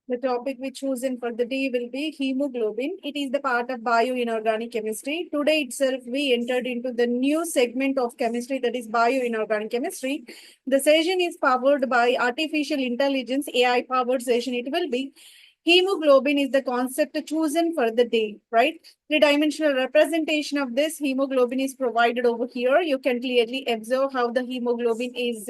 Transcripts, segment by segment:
The topic we chosen for the day will be hemoglobin. It is the part of bioinorganic chemistry. Today itself, we entered into the new segment of chemistry, that is bioinorganic chemistry. The session is powered by artificial intelligence, AI powered session. It will be hemoglobin is the concept chosen for the day, right? Three-dimensional representation of this hemoglobin is provided over here. You can clearly observe how the hemoglobin is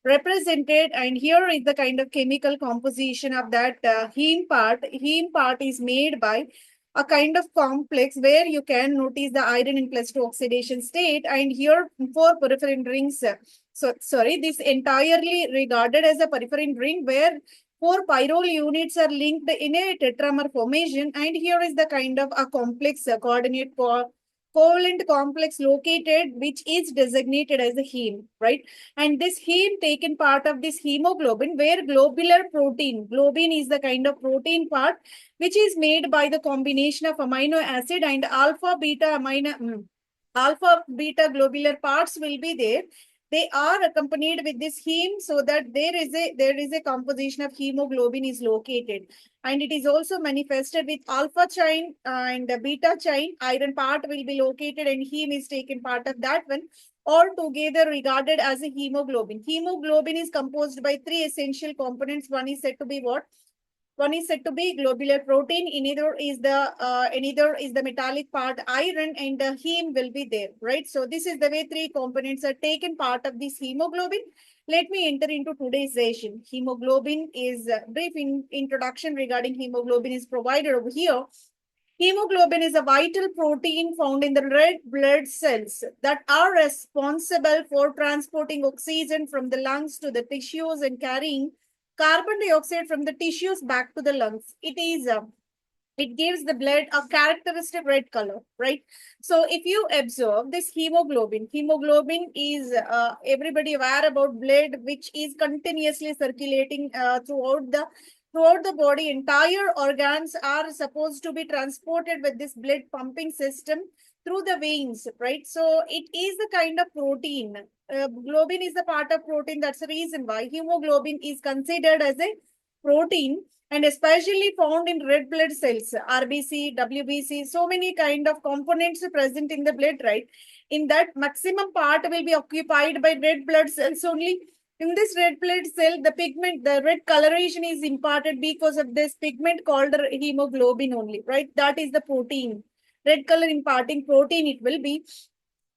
represented, and here is the kind of chemical composition of that heme part is made by a kind of complex where you can notice the iron in plus 2 oxidation state, and here four peripheral rings. So sorry, this entirely regarded as a peripheral ring where four pyrrole units are linked in a tetramer formation, and here is the kind of a complex coordinate covalent complex located, which is designated as the heme, right? And this heme taken part of this hemoglobin, where globular protein, globin is the kind of protein part which is made by the combination of amino acid and alpha beta globular parts will be there. They are accompanied with this heme, so that there is a composition of hemoglobin is located, and it is also manifested with alpha chain and beta chain. Iron part will be located and heme is taken part of that one, all together regarded as a hemoglobin. Hemoglobin is composed by three essential components. One is said to be what? One is said to be globular protein. Another is the metallic part iron, and the heme will be there, right? So this is the way three components are taken part of this hemoglobin. Let me enter into today's session. Hemoglobin is brief introduction regarding hemoglobin is provided over here. Hemoglobin is a vital protein found in the red blood cells that are responsible for transporting oxygen from the lungs to the tissues and carrying carbon dioxide from the tissues back to the lungs. It gives the blood a characteristic red color, right? So if you observe this hemoglobin is everybody aware about blood, which is continuously circulating throughout the body. Entire organs are supposed to be transported with this blood pumping system through the veins, right? So it is the kind of protein. Globin is the part of protein. That's the reason why hemoglobin is considered as a protein, and especially found in red blood cells, RBC, WBC, so many kind of components present in the blood, right? In that, maximum part will be occupied by red blood cells only. In this red blood cell, the red coloration is imparted because of this pigment called hemoglobin only, right? That is the protein. Red color imparting protein it will be.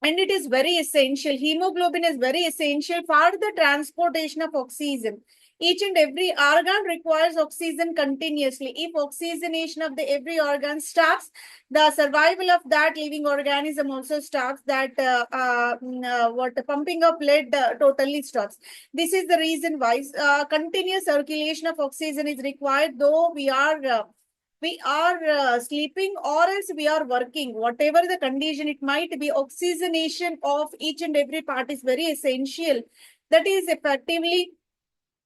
And it is very essential. Hemoglobin is very essential for the transportation of oxygen. Each and every organ requires oxygen continuously. If oxygenation of the every organ stops, the survival of that living organism also stops. What pumping of blood totally stops. This is the reason why continuous circulation of oxygen is required, though we are sleeping or else we are working, whatever the condition it might be. Oxygenation of each and every part is very essential. That is effectively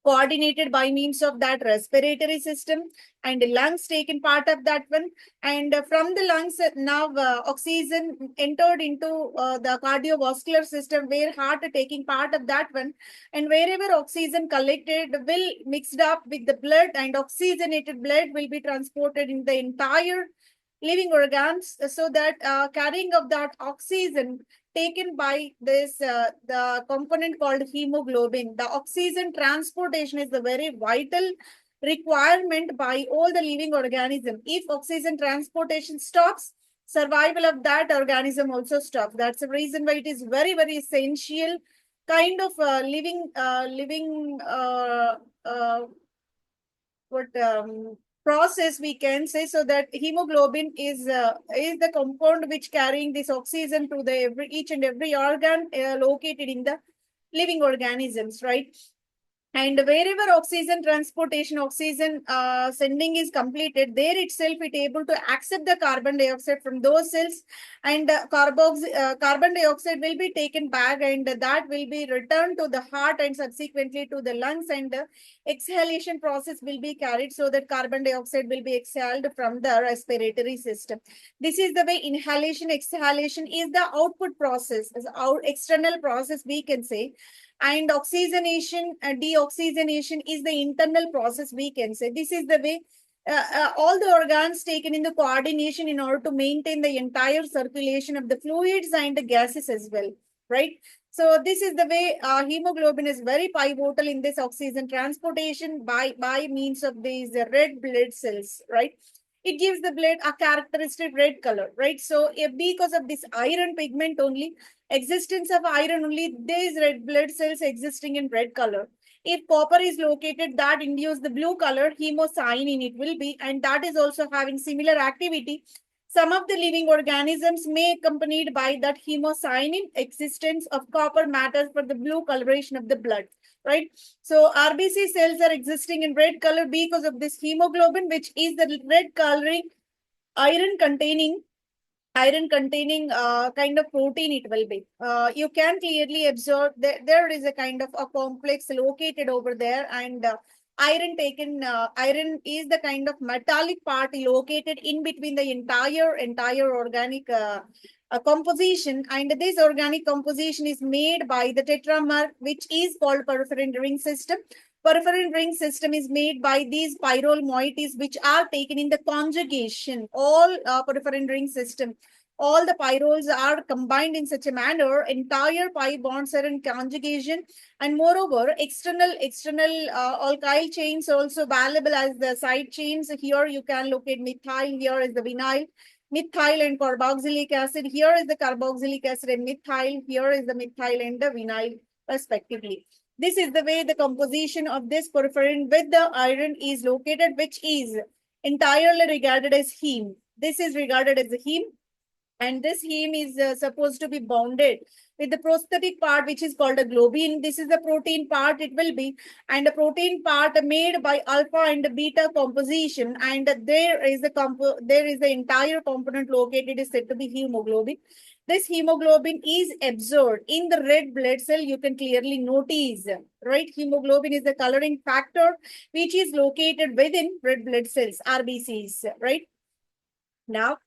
coordinated by means of that respiratory system, and the lungs taken part of that one. And from the lungs, now oxygen entered into the cardiovascular system, where heart taking part of that one. And wherever oxygen collected will mixed up with the blood, and oxygenated blood will be transported in the entire living organs, so that carrying of that oxygen taken by this the component called hemoglobin. The oxygen transportation is the very vital requirement by all the living organism. If oxygen transportation stops, survival of that organism also stops. That's the reason why it is very, very essential kind of living what process we can say. So that hemoglobin is the compound which carrying this oxygen to the each and every organ located in the living organisms, right? And wherever oxygen transportation, oxygen sending is completed, there itself it able to accept the carbon dioxide from those cells, and carbon dioxide will be taken back, and that will be returned to the heart and subsequently to the lungs, and the exhalation process will be carried, so that carbon dioxide will be exhaled from the respiratory system. This is the way inhalation, exhalation is the output process, as our external process we can say. and oxygenation, deoxygenation is the internal process, we can say. This is the way all the organs taken in the coordination in order to maintain the entire circulation of the fluids and the gases as well, right? So this is the way hemoglobin is very pivotal in this oxygen transportation by means of these red blood cells, right? It gives the blood a characteristic red color, right? So because of this iron pigment only, existence of iron only, these red blood cells existing in red color. If copper is located, that induce the blue color, hemocyanin it will be, and that is also having similar activity. Some of the living organisms may accompanied by that hemocyanin existence of copper matters for the blue coloration of the blood, right? So RBC cells are existing in red color because of this hemoglobin, which is the red coloring iron containing kind of protein it will be. You can clearly observe that there is a kind of a complex located over there, and iron is the kind of metallic part located in between the entire organic composition, and this organic composition is made by the tetramer, which is called perforin ring system. Perforin ring system is made by these pyrrole moieties, which are taken in the conjugation. All perforin ring system, all the pyrroles are combined in such a manner. Entire pi bonds are in conjugation, and moreover, external alkyl chains also available as the side chains. Here you can locate methyl. Here is the vinyl. Methyl and carboxylic acid. Here is the carboxylic acid and methyl. Here is the methyl and the vinyl, respectively. This is the way the composition of this porphyrin with the iron is located, which is entirely regarded as heme. This is regarded as a heme, and this heme is supposed to be bounded with the prosthetic part, which is called a globin. This is the protein part it will be, and the protein part made by alpha and beta composition, and there is the entire component located is said to be hemoglobin. This hemoglobin is absorbed in the red blood cell. You can clearly notice, right? Hemoglobin is the coloring factor which is located within red blood cells, RBCs, right? Now,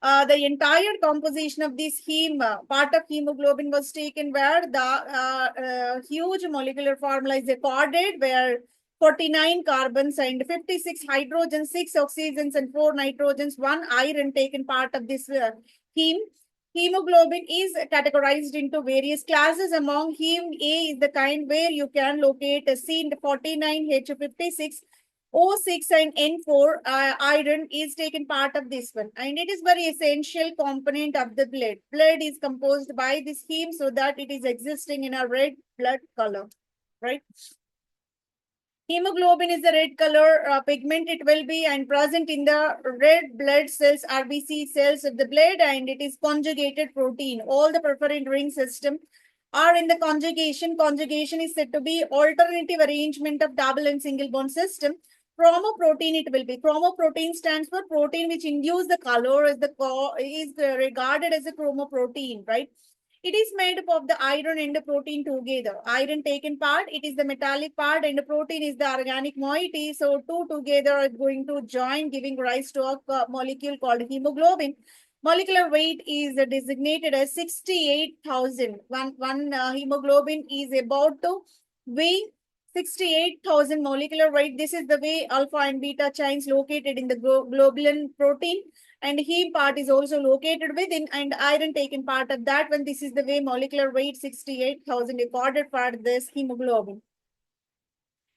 the entire composition of this heme, part of hemoglobin was taken where the huge molecular formula is recorded, where 49 carbons and 56 hydrogens, 6 oxygens and 4 nitrogens, 1 iron taken part of this heme. Hemoglobin is categorized into various classes. Among heme, A is the kind where you can locate a C49H56, O6 and N4 iron is taken part of this one, and it is very essential component of the blood. Blood is composed by this heme so that it is existing in a red blood color, right? Hemoglobin is the red color pigment it will be, and present in the red blood cells, RBC cells of the blood, and it is conjugated protein. All the perforin ring system are in the conjugation. Conjugation is said to be alternative arrangement of double and single bond system. Chromoprotein it will be. Chromoprotein stands for protein which induce the color, is regarded as a chromoprotein, right? It is made up of the iron and the protein together. Iron taken part, it is the metallic part, and the protein is the organic moiety. So two together are going to join, giving rise to a molecule called hemoglobin. Molecular weight is designated as 68,000. One hemoglobin is about to weigh 68,000 molecular weight. This is the way alpha and beta chains located in the globulin protein, and heme part is also located within, and iron taken part of that one. This is the way molecular weight 68,000 recorded for this hemoglobin.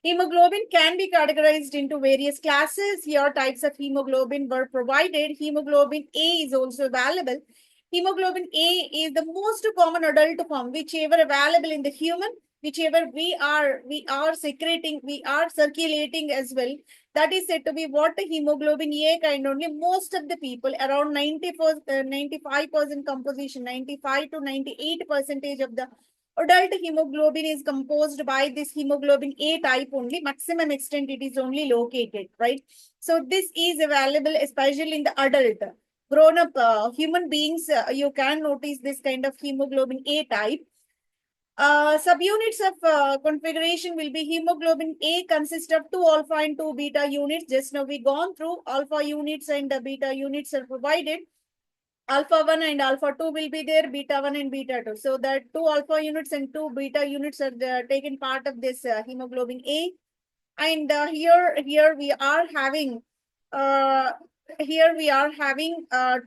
Hemoglobin can be categorized into various classes. Here types of hemoglobin were provided. Hemoglobin A is also available. Hemoglobin A is the most common adult form, whichever available in the human, whichever we are secreting, we are circulating as well. That is said to be what the hemoglobin A kind only. Most of the people, around 95% composition, 95 to 98% of the adult hemoglobin is composed by this hemoglobin A type only. Maximum extent it is only located, right? So this is available especially in the adult. Grown up human beings, you can notice this kind of hemoglobin A type. Subunits of configuration will be hemoglobin A consists of 2 alpha and 2 beta units. Just now we gone through alpha units and the beta units are provided. alpha 1 and alpha 2 will be there, beta 1 and beta 2. So that 2 alpha units and 2 beta units are taken part of this hemoglobin A. And here we are having uh,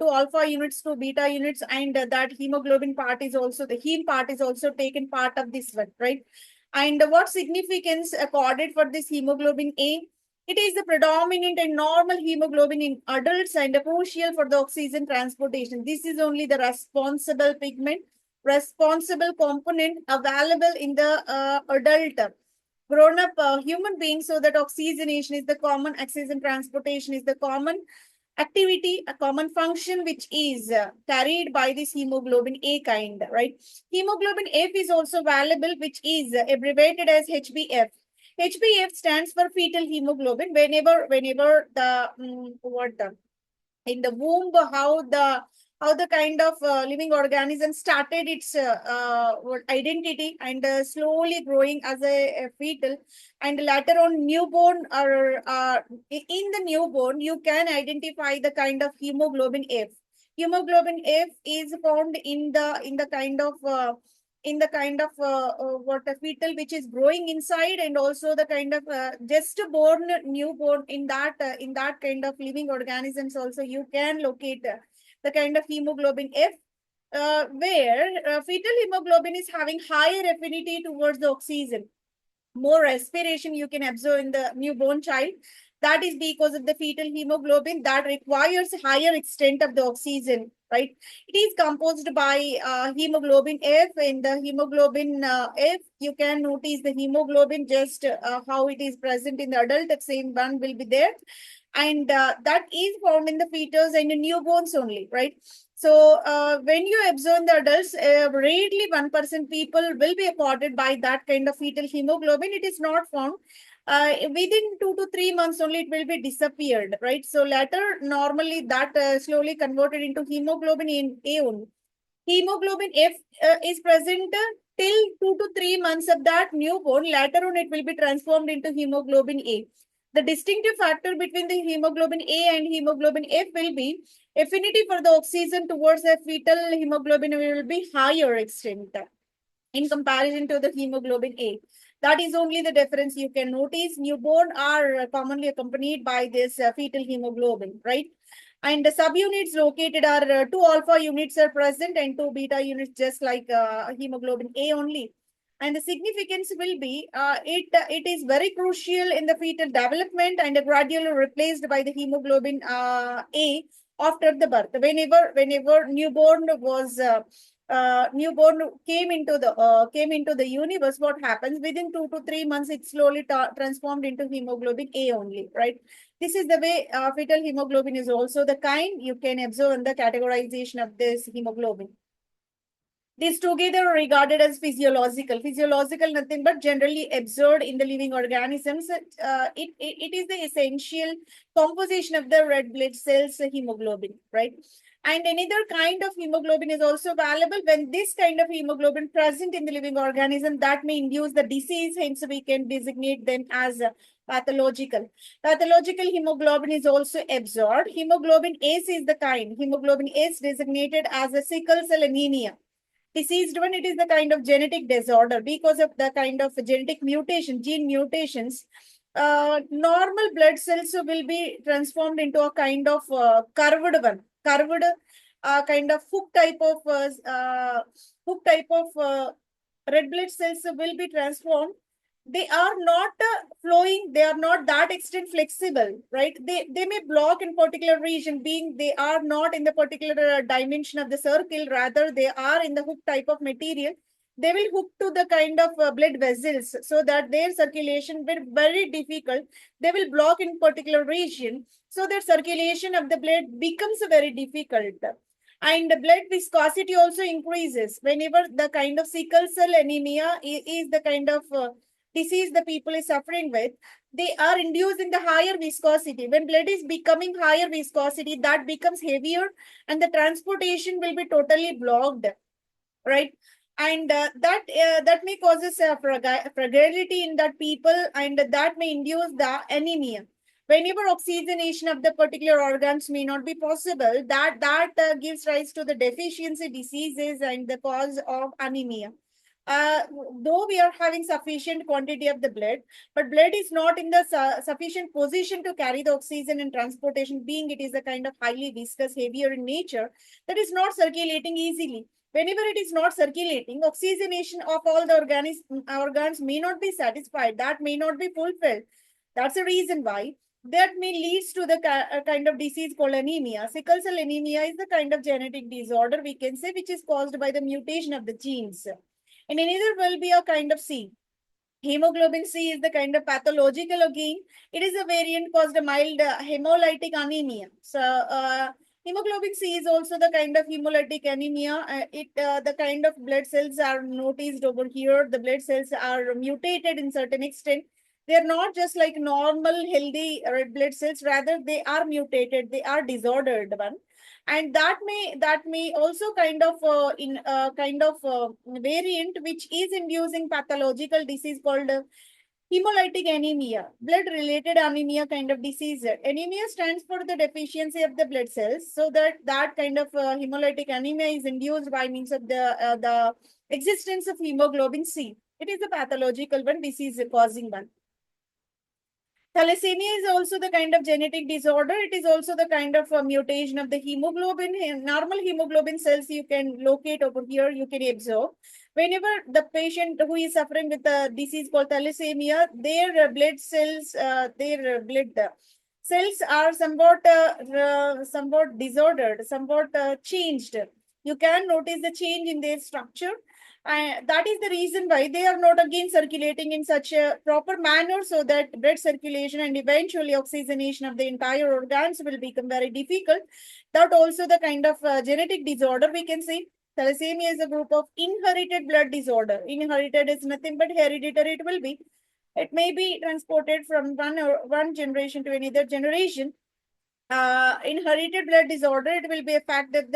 two alpha units, two beta units, and that hemoglobin part is also, the heme part is also taken part of this one, right? And what significance accorded for this hemoglobin A? It is the predominant and normal hemoglobin in adults and crucial for the oxygen transportation. This is only the responsible pigment, responsible component available in the adult grown up human beings, so that oxygenation is the common, oxygen transportation is the common activity, a common function which is carried by this hemoglobin A kind, right? Hemoglobin F is also valuable, which is abbreviated as HbF. HbF stands for fetal hemoglobin. Whenever the what the in the womb, how the kind of living organism started its identity, and slowly growing as a fetal, and later on newborn, or in the newborn you can identify the kind of hemoglobin F. Hemoglobin F is found in the kind of what a fetal which is growing inside, and also the kind of just born newborn, in that kind of living organisms also you can locate the kind of hemoglobin F, where fetal hemoglobin is having higher affinity towards the oxygen, more respiration you can observe in the newborn child. That is because of the fetal hemoglobin that requires higher extent of the oxygen, right? It is composed by hemoglobin F, and the hemoglobin F, you can notice the hemoglobin just how it is present in the adult, the same one will be there. And that is found in the fetus and in newborns only, right? So when you observe the adults, rarely 1% people will be accorded by that kind of fetal hemoglobin. It is not found. Within 2 to 3 months only, it will be disappeared, right? So later, normally that slowly converted into hemoglobin in A only. Hemoglobin F is present till 2 to 3 months of that newborn. Later on, it will be transformed into hemoglobin A. The distinctive factor between the hemoglobin A and hemoglobin F will be affinity for the oxygen towards the fetal hemoglobin will be higher extent in comparison to the hemoglobin A. That is only the difference you can notice. Newborn are commonly accompanied by this fetal hemoglobin, right? And the subunits located are two alpha units are present and two beta units, just like hemoglobin A only. And the significance will be it is very crucial in the fetal development and gradually replaced by the hemoglobin A after the birth. Whenever newborn came into the universe, what happens within 2 to 3 months, it slowly transformed into hemoglobin A only, right? This is the way fetal hemoglobin is also the kind you can observe in the categorization of this hemoglobin. These together are regarded as physiological. Physiological, nothing but generally observed in the living organisms. It is the essential composition of the red blood cells, hemoglobin, right? And another kind of hemoglobin is also available. When this kind of hemoglobin present in the living organism, that may induce the disease. Hence, we can designate them as pathological. Pathological hemoglobin is also absorbed. Hemoglobin S is the kind. Hemoglobin S designated as a sickle cell anemia. Diseased one, it is the kind of genetic disorder because of the kind of genetic mutation, gene mutations. Normal blood cells will be transformed into a kind of curved one, curved kind of hook type of red blood cells will be transformed. They are not flowing, they are not that extent flexible, right? They may block in particular region, being they are not in the particular dimension of the circle, rather they are in the hook type of material. They will hook to the kind of blood vessels, so that their circulation will be very difficult. They will block in particular region, so that circulation of the blood becomes very difficult. And the blood viscosity also increases whenever the kind of sickle cell anemia is the kind of disease the people is suffering with. They are inducing the higher viscosity. When blood is becoming higher viscosity, that becomes heavier, and the transportation will be totally blocked, right? And that may causes fragility in that people, and that may induce the anemia. Whenever oxygenation of the particular organs may not be possible, that gives rise to the deficiency diseases and the cause of anemia. uh, though we are having sufficient quantity of the blood, but blood is not in the sufficient position to carry the oxygen and transportation, being it is a kind of highly viscous, heavier in nature, that is not circulating easily. Whenever it is not circulating, oxygenation of all the organs may not be satisfied, that may not be fulfilled. That's the reason why that may leads to the kind of disease called anemia. Sickle cell anemia is the kind of genetic disorder, we can say, which is caused by the mutation of the genes. And another will be a kind of C. Hemoglobin C is the kind of pathological again. It is a variant caused a mild hemolytic anemia. So hemoglobin C is also the kind of hemolytic anemia. The kind of blood cells are noticed over here. The blood cells are mutated in certain extent. They are not just like normal healthy red blood cells. Rather, they are mutated. They are disordered one, and that may also kind of in kind of variant which is inducing pathological disease called hemolytic anemia, blood related anemia kind of disease. Anemia stands for the deficiency of the blood cells, so that kind of hemolytic anemia is induced by means of the existence of hemoglobin C. It is a pathological one, disease causing one. Thalassemia is also the kind of genetic disorder. It is also the kind of mutation of the hemoglobin. Normal hemoglobin cells you can locate over here, you can observe. Whenever the patient who is suffering with a disease called thalassemia, their blood cells, their blood cells are somewhat disordered, somewhat changed. You can notice the change in their structure. That is the reason why they are not again circulating in such a proper manner, so that blood circulation and eventually oxygenation of the entire organs will become very difficult. That also the kind of genetic disorder we can say. Thalassemia is a group of inherited blood disorder. Inherited is nothing but hereditary it will be. It may be transported from one generation to another generation. Inherited blood disorder, it will be a fact that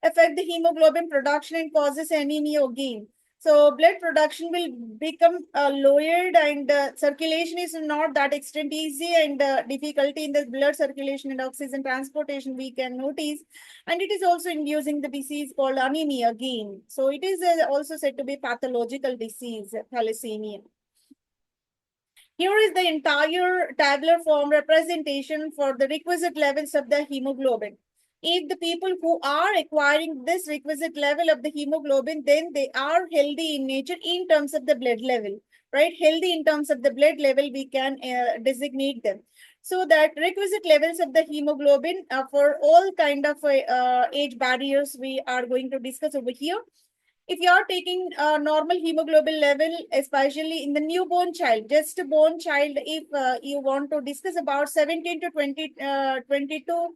affect the hemoglobin production and causes anemia again. So blood production will become lowered, and circulation is not that extent easy, and difficulty in the blood circulation and oxygen transportation we can notice. And it is also inducing the disease called anemia again. So it is also said to be pathological disease, thalassemia. Here is the entire tabular form representation for the requisite levels of the hemoglobin. If the people who are acquiring this requisite level of the hemoglobin, then they are healthy in nature in terms of the blood level, right? Healthy in terms of the blood level, we can designate them. So that requisite levels of the hemoglobin for all kind of age barriers we are going to discuss over here. If you are taking a normal hemoglobin level, especially in the newborn child, just a born child, if you want to discuss about 17 to 22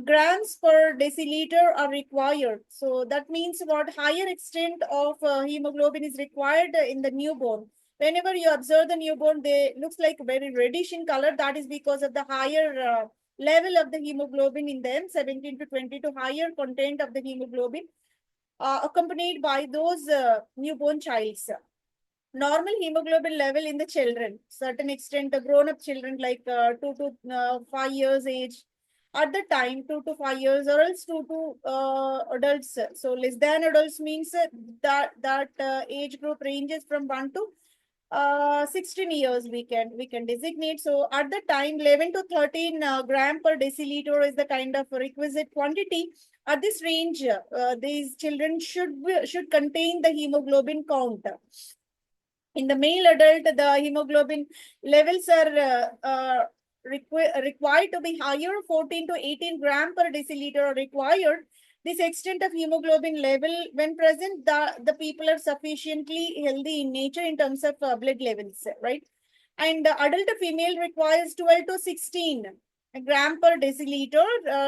grams per deciliter are required. So that means what higher extent of hemoglobin is required in the newborn. Whenever you observe the newborn, they looks like very reddish in color. That is because of the higher level of the hemoglobin in them, 17 to 22 higher content of the hemoglobin accompanied by those newborn childs. Normal hemoglobin level in the children, certain extent, the grown-up children like 2 to 5 years age, at the time 2 to 5 years, or else 2 to adults. So less than adults means that age group ranges from 1 to 16 years we can designate. So at the time 11 to 13 gram per deciliter is the kind of requisite quantity. At this range, these children should contain the hemoglobin count. In the male adult, the hemoglobin levels are required to be higher, 14 to 18 gram per deciliter are required. This extent of hemoglobin level, when present, the people are sufficiently healthy in nature in terms of blood levels, right? And the adult female requires 12 to 16 gram per deciliter.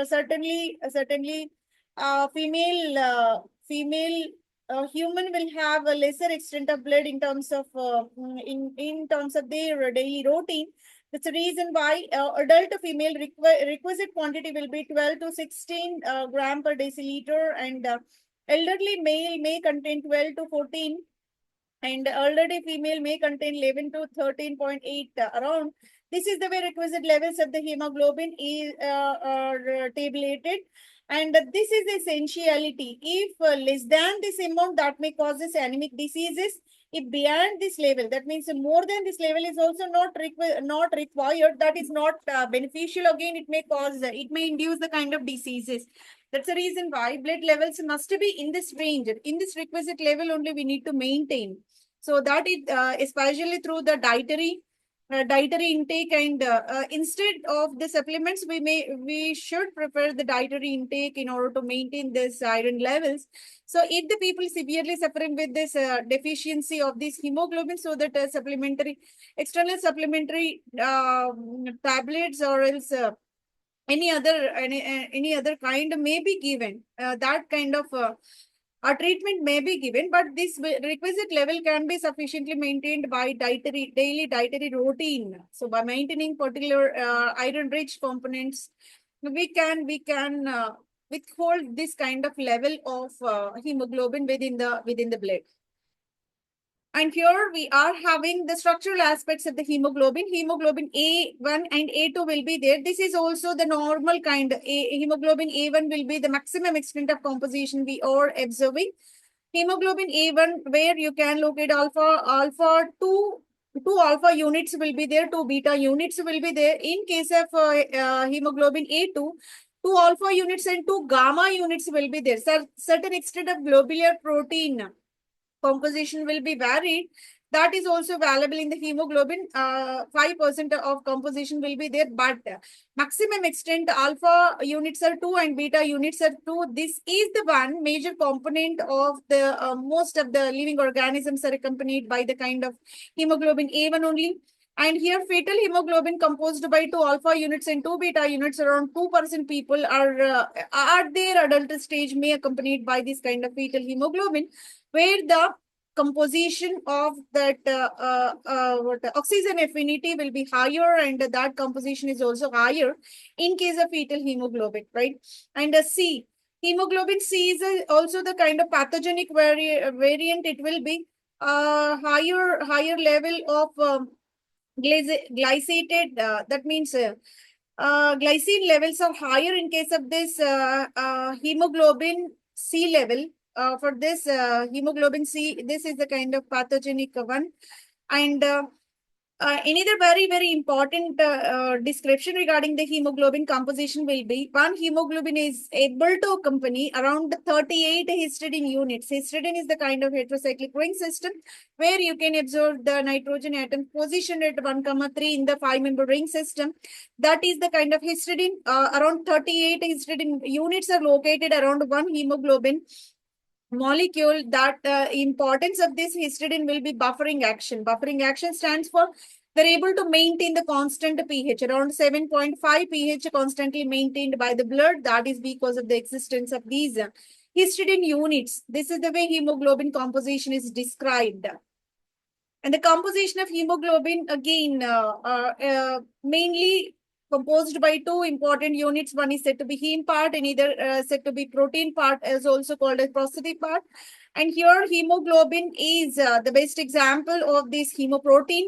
Certainly, female human will have a lesser extent of blood in terms of in terms of their daily routine. That's the reason why adult female requisite quantity will be 12 to 16 gram per deciliter, and elderly male may contain 12 to 14 and elderly female may contain 11 to 13.8 around. This is the way requisite levels of the hemoglobin is are tabulated, and this is essentiality. If less than this amount, that may causes anemic diseases. If beyond this level, that means more than this level is also not required. That is not beneficial. Again, it may cause, it may induce the kind of diseases. That's the reason why blood levels must be in this range. In this requisite level only we need to maintain. So that it especially through the dietary intake, and instead of the supplements, we should prefer the dietary intake in order to maintain this iron levels. So if the people severely suffering with this deficiency of this hemoglobin, so that supplementary external supplementary tablets or else any other kind may be given, that kind of a treatment may be given, but this requisite level can be sufficiently maintained by daily dietary routine. So by maintaining particular iron rich components, we can withhold this kind of level of hemoglobin within the blood. And here we are having the structural aspects of the hemoglobin. Hemoglobin A1 and A2 will be there. This is also the normal kind. Hemoglobin A1 will be the maximum extent of composition we are observing. Hemoglobin A1, where you can locate alpha 2 alpha units will be there, 2 beta units will be there. In case of hemoglobin A2, 2 alpha units and 2 gamma units will be there. So certain extent of globular protein composition will be varied. That is also available in the hemoglobin. 5% of composition will be there, but maximum extent alpha units are 2 and beta units are 2. This is the one major component of the most of the living organisms are accompanied by the kind of hemoglobin A1 only. And here fetal hemoglobin composed by 2 alpha units and 2 beta units, around 2% people are at their adult stage may accompanied by this kind of fetal hemoglobin, where the composition of that oxygen affinity will be higher, and that composition is also higher in case of fetal hemoglobin, right? And C, hemoglobin C is also the kind of pathogenic variant. It will be higher level of glycated, that means glycine levels are higher in case of this hemoglobin C level. For this hemoglobin C, this is the kind of pathogenic one. And another very important description regarding the hemoglobin composition will be, one hemoglobin is able to accompany around 38 histidine units. Histidine is the kind of heterocyclic ring system where you can observe the nitrogen atom positioned at 1,3 in the 5-member ring system. That is the kind of histidine. Around 38 histidine units are located around one hemoglobin molecule. That importance of this histidine will be buffering action. Buffering action stands for they're able to maintain the constant pH, around 7.5 pH constantly maintained by the blood. That is because of the existence of these histidine units. This is the way hemoglobin composition is described. And the composition of hemoglobin, again, mainly composed by 2 important units. One is said to be heme part, and either said to be protein part, as also called as prosthetic part. And here hemoglobin is the best example of this hemoprotein,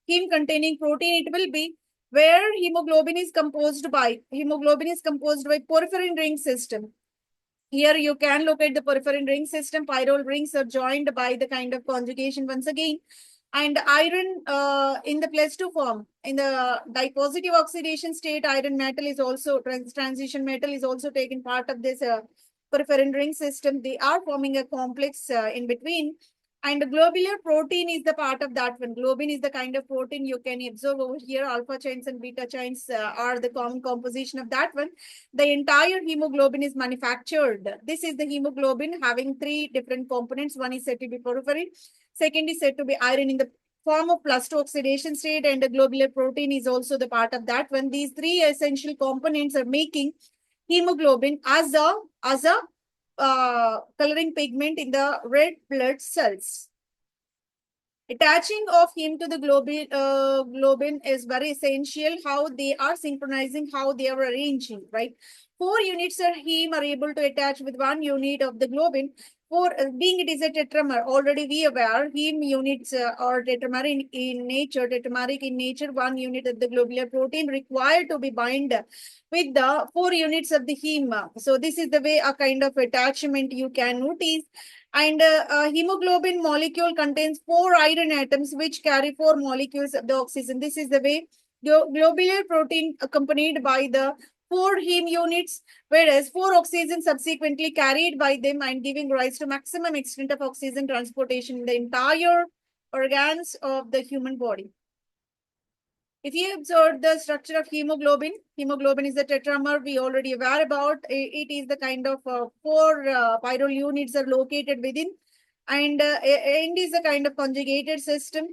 heme containing protein. It will be where hemoglobin is composed by porphyrin ring system. Here you can locate the porphyrin ring system. Pyrrole rings are joined by the kind of conjugation once again. And iron in the +2 form, in the dipositive oxidation state, iron metal is also, transition metal is also taken part of this porphyrin ring system. They are forming a complex in between. And globular protein is the part of that one. Globin is the kind of protein you can observe over here. Alpha chains and beta chains are the common composition of that one. The entire hemoglobin is manufactured. This is the hemoglobin having 3 different components. One is said to be porphyrin. Second is said to be iron in the form of +2 oxidation state, and the globular protein is also the part of that one. These 3 essential components are making hemoglobin as a coloring pigment in the red blood cells. Attaching of heme to the globin is very essential. How they are synchronizing, how they are arranging, right? 4 units of heme are able to attach with 1 unit of the globin. for being it is a tetramer, already we aware heme units or tetramer in nature, tetrameric in nature, one unit of the globular protein required to be bind with the 4 units of the heme. So this is the way a kind of attachment you can notice. And hemoglobin molecule contains 4 iron atoms which carry 4 molecules of the oxygen. This is the way globular protein accompanied by the 4 heme units, whereas 4 oxygen subsequently carried by them and giving rise to maximum extent of oxygen transportation in the entire organs of the human body. If you observe the structure of hemoglobin, hemoglobin is the tetramer we already aware about. It is the kind of 4 pyrrole units are located within, and end is a kind of conjugated system.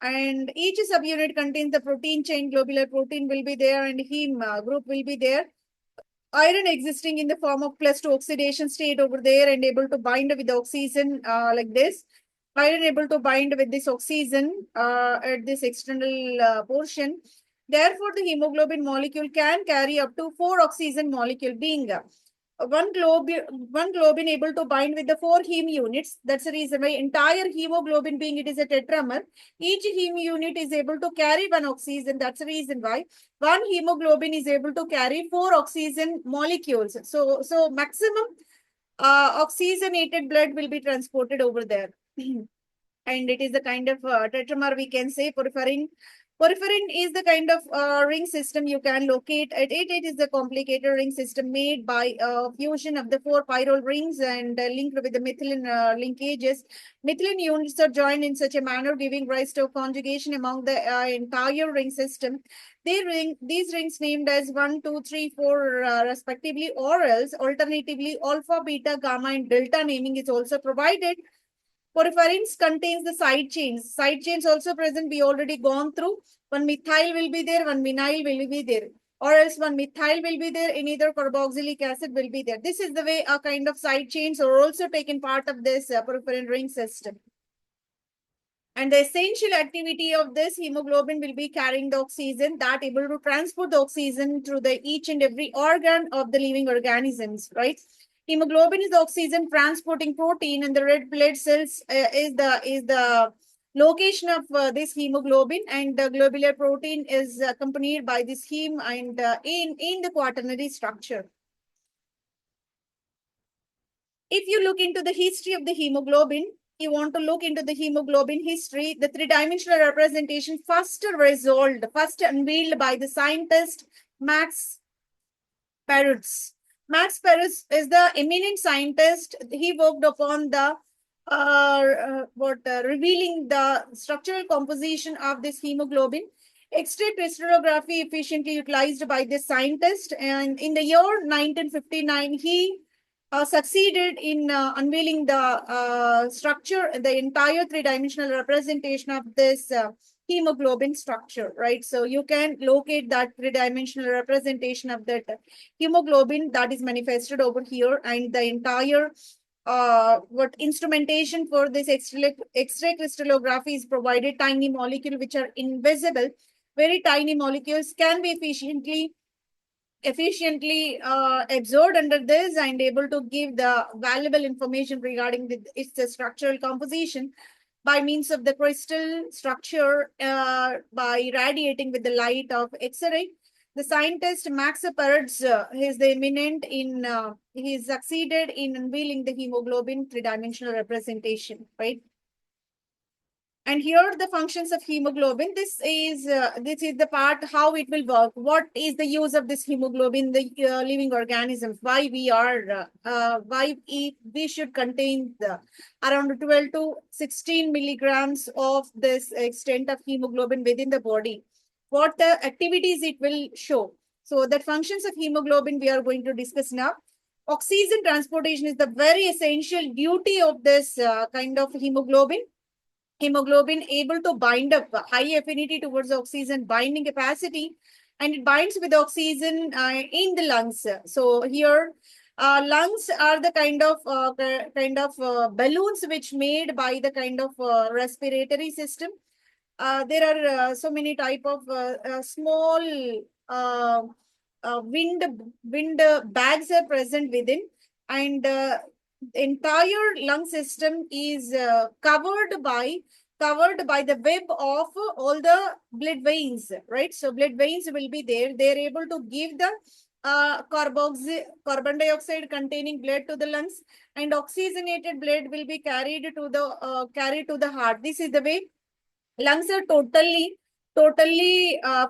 And each subunit contains the protein chain, globular protein will be there, and heme group will be there. Iron existing in the form of plus 2 oxidation state over there and able to bind with the oxygen like this. Iron able to bind with this oxygen at this external portion. Therefore, the hemoglobin molecule can carry up to 4 oxygen molecule being one globin able to bind with the 4 heme units. That's the reason why entire hemoglobin being it is a tetramer. Each heme unit is able to carry 1 oxygen. That's the reason why one hemoglobin is able to carry 4 oxygen molecules. So maximum oxygenated blood will be transported over there. And it is a kind of tetramer we can say porphyrin. Porphyrin is the kind of ring system you can locate at it. It is a complicated ring system made by fusion of the 4 pyrrole rings and linked with the methylene linkages. Methylene units are joined in such a manner, giving rise to conjugation among the entire ring system. These rings named as 1, 2, 3, 4 respectively, or else alternatively alpha, beta, gamma, and delta naming is also provided. Porphyrins contains the side chains. Side chains also present. We already gone through. One methyl will be there. One vinyl will be there. Or else one methyl will be there. Another carboxylic acid will be there. This is the way a kind of side chains are also taken part of this porphyrin ring system. And the essential activity of this hemoglobin will be carrying the oxygen that able to transport the oxygen through the each and every organ of the living organisms, right? Hemoglobin is the oxygen transporting protein, and the red blood cells is the location of this hemoglobin, and the globular protein is accompanied by this heme and in the quaternary structure. If you look into the history of the hemoglobin, you want to look into the hemoglobin history, the three-dimensional representation first unveiled by the scientist Max Perutz. Max Perutz is the eminent scientist. He worked upon the revealing the structural composition of this hemoglobin. X-ray crystallography efficiently utilized by this scientist, and in the year 1959, he succeeded in unveiling the structure, the entire three-dimensional representation of this hemoglobin structure, right? So you can locate that three-dimensional representation of that hemoglobin that is manifested over here, and the entire what instrumentation for this X-ray crystallography is provided. Tiny molecule which are invisible, very tiny molecules can be efficiently absorbed under this and able to give the valuable information regarding its structural composition by means of the crystal structure by radiating with the light of X-ray. The scientist Max Perutz is the eminent in he succeeded in unveiling the hemoglobin three-dimensional representation, right? And here the functions of hemoglobin. This is the part how it will work. What is the use of this hemoglobin, the living organisms? Why we should contain the around 12 to 16 milligrams of this extent of hemoglobin within the body. What the activities it will show. So the functions of hemoglobin we are going to discuss now. Oxygen transportation is the very essential duty of this kind of hemoglobin. Hemoglobin able to bind up high affinity towards oxygen binding capacity, and it binds with oxygen in the lungs. So here lungs are the kind of balloons which made by the kind of respiratory system. There are so many type of small wind bags are present within, and entire lung system is covered by the web of all the blood veins, right? So blood veins will be there. They're able to give the carbon dioxide containing blood to the lungs, and oxygenated blood will be carried to the heart. This is the way lungs are totally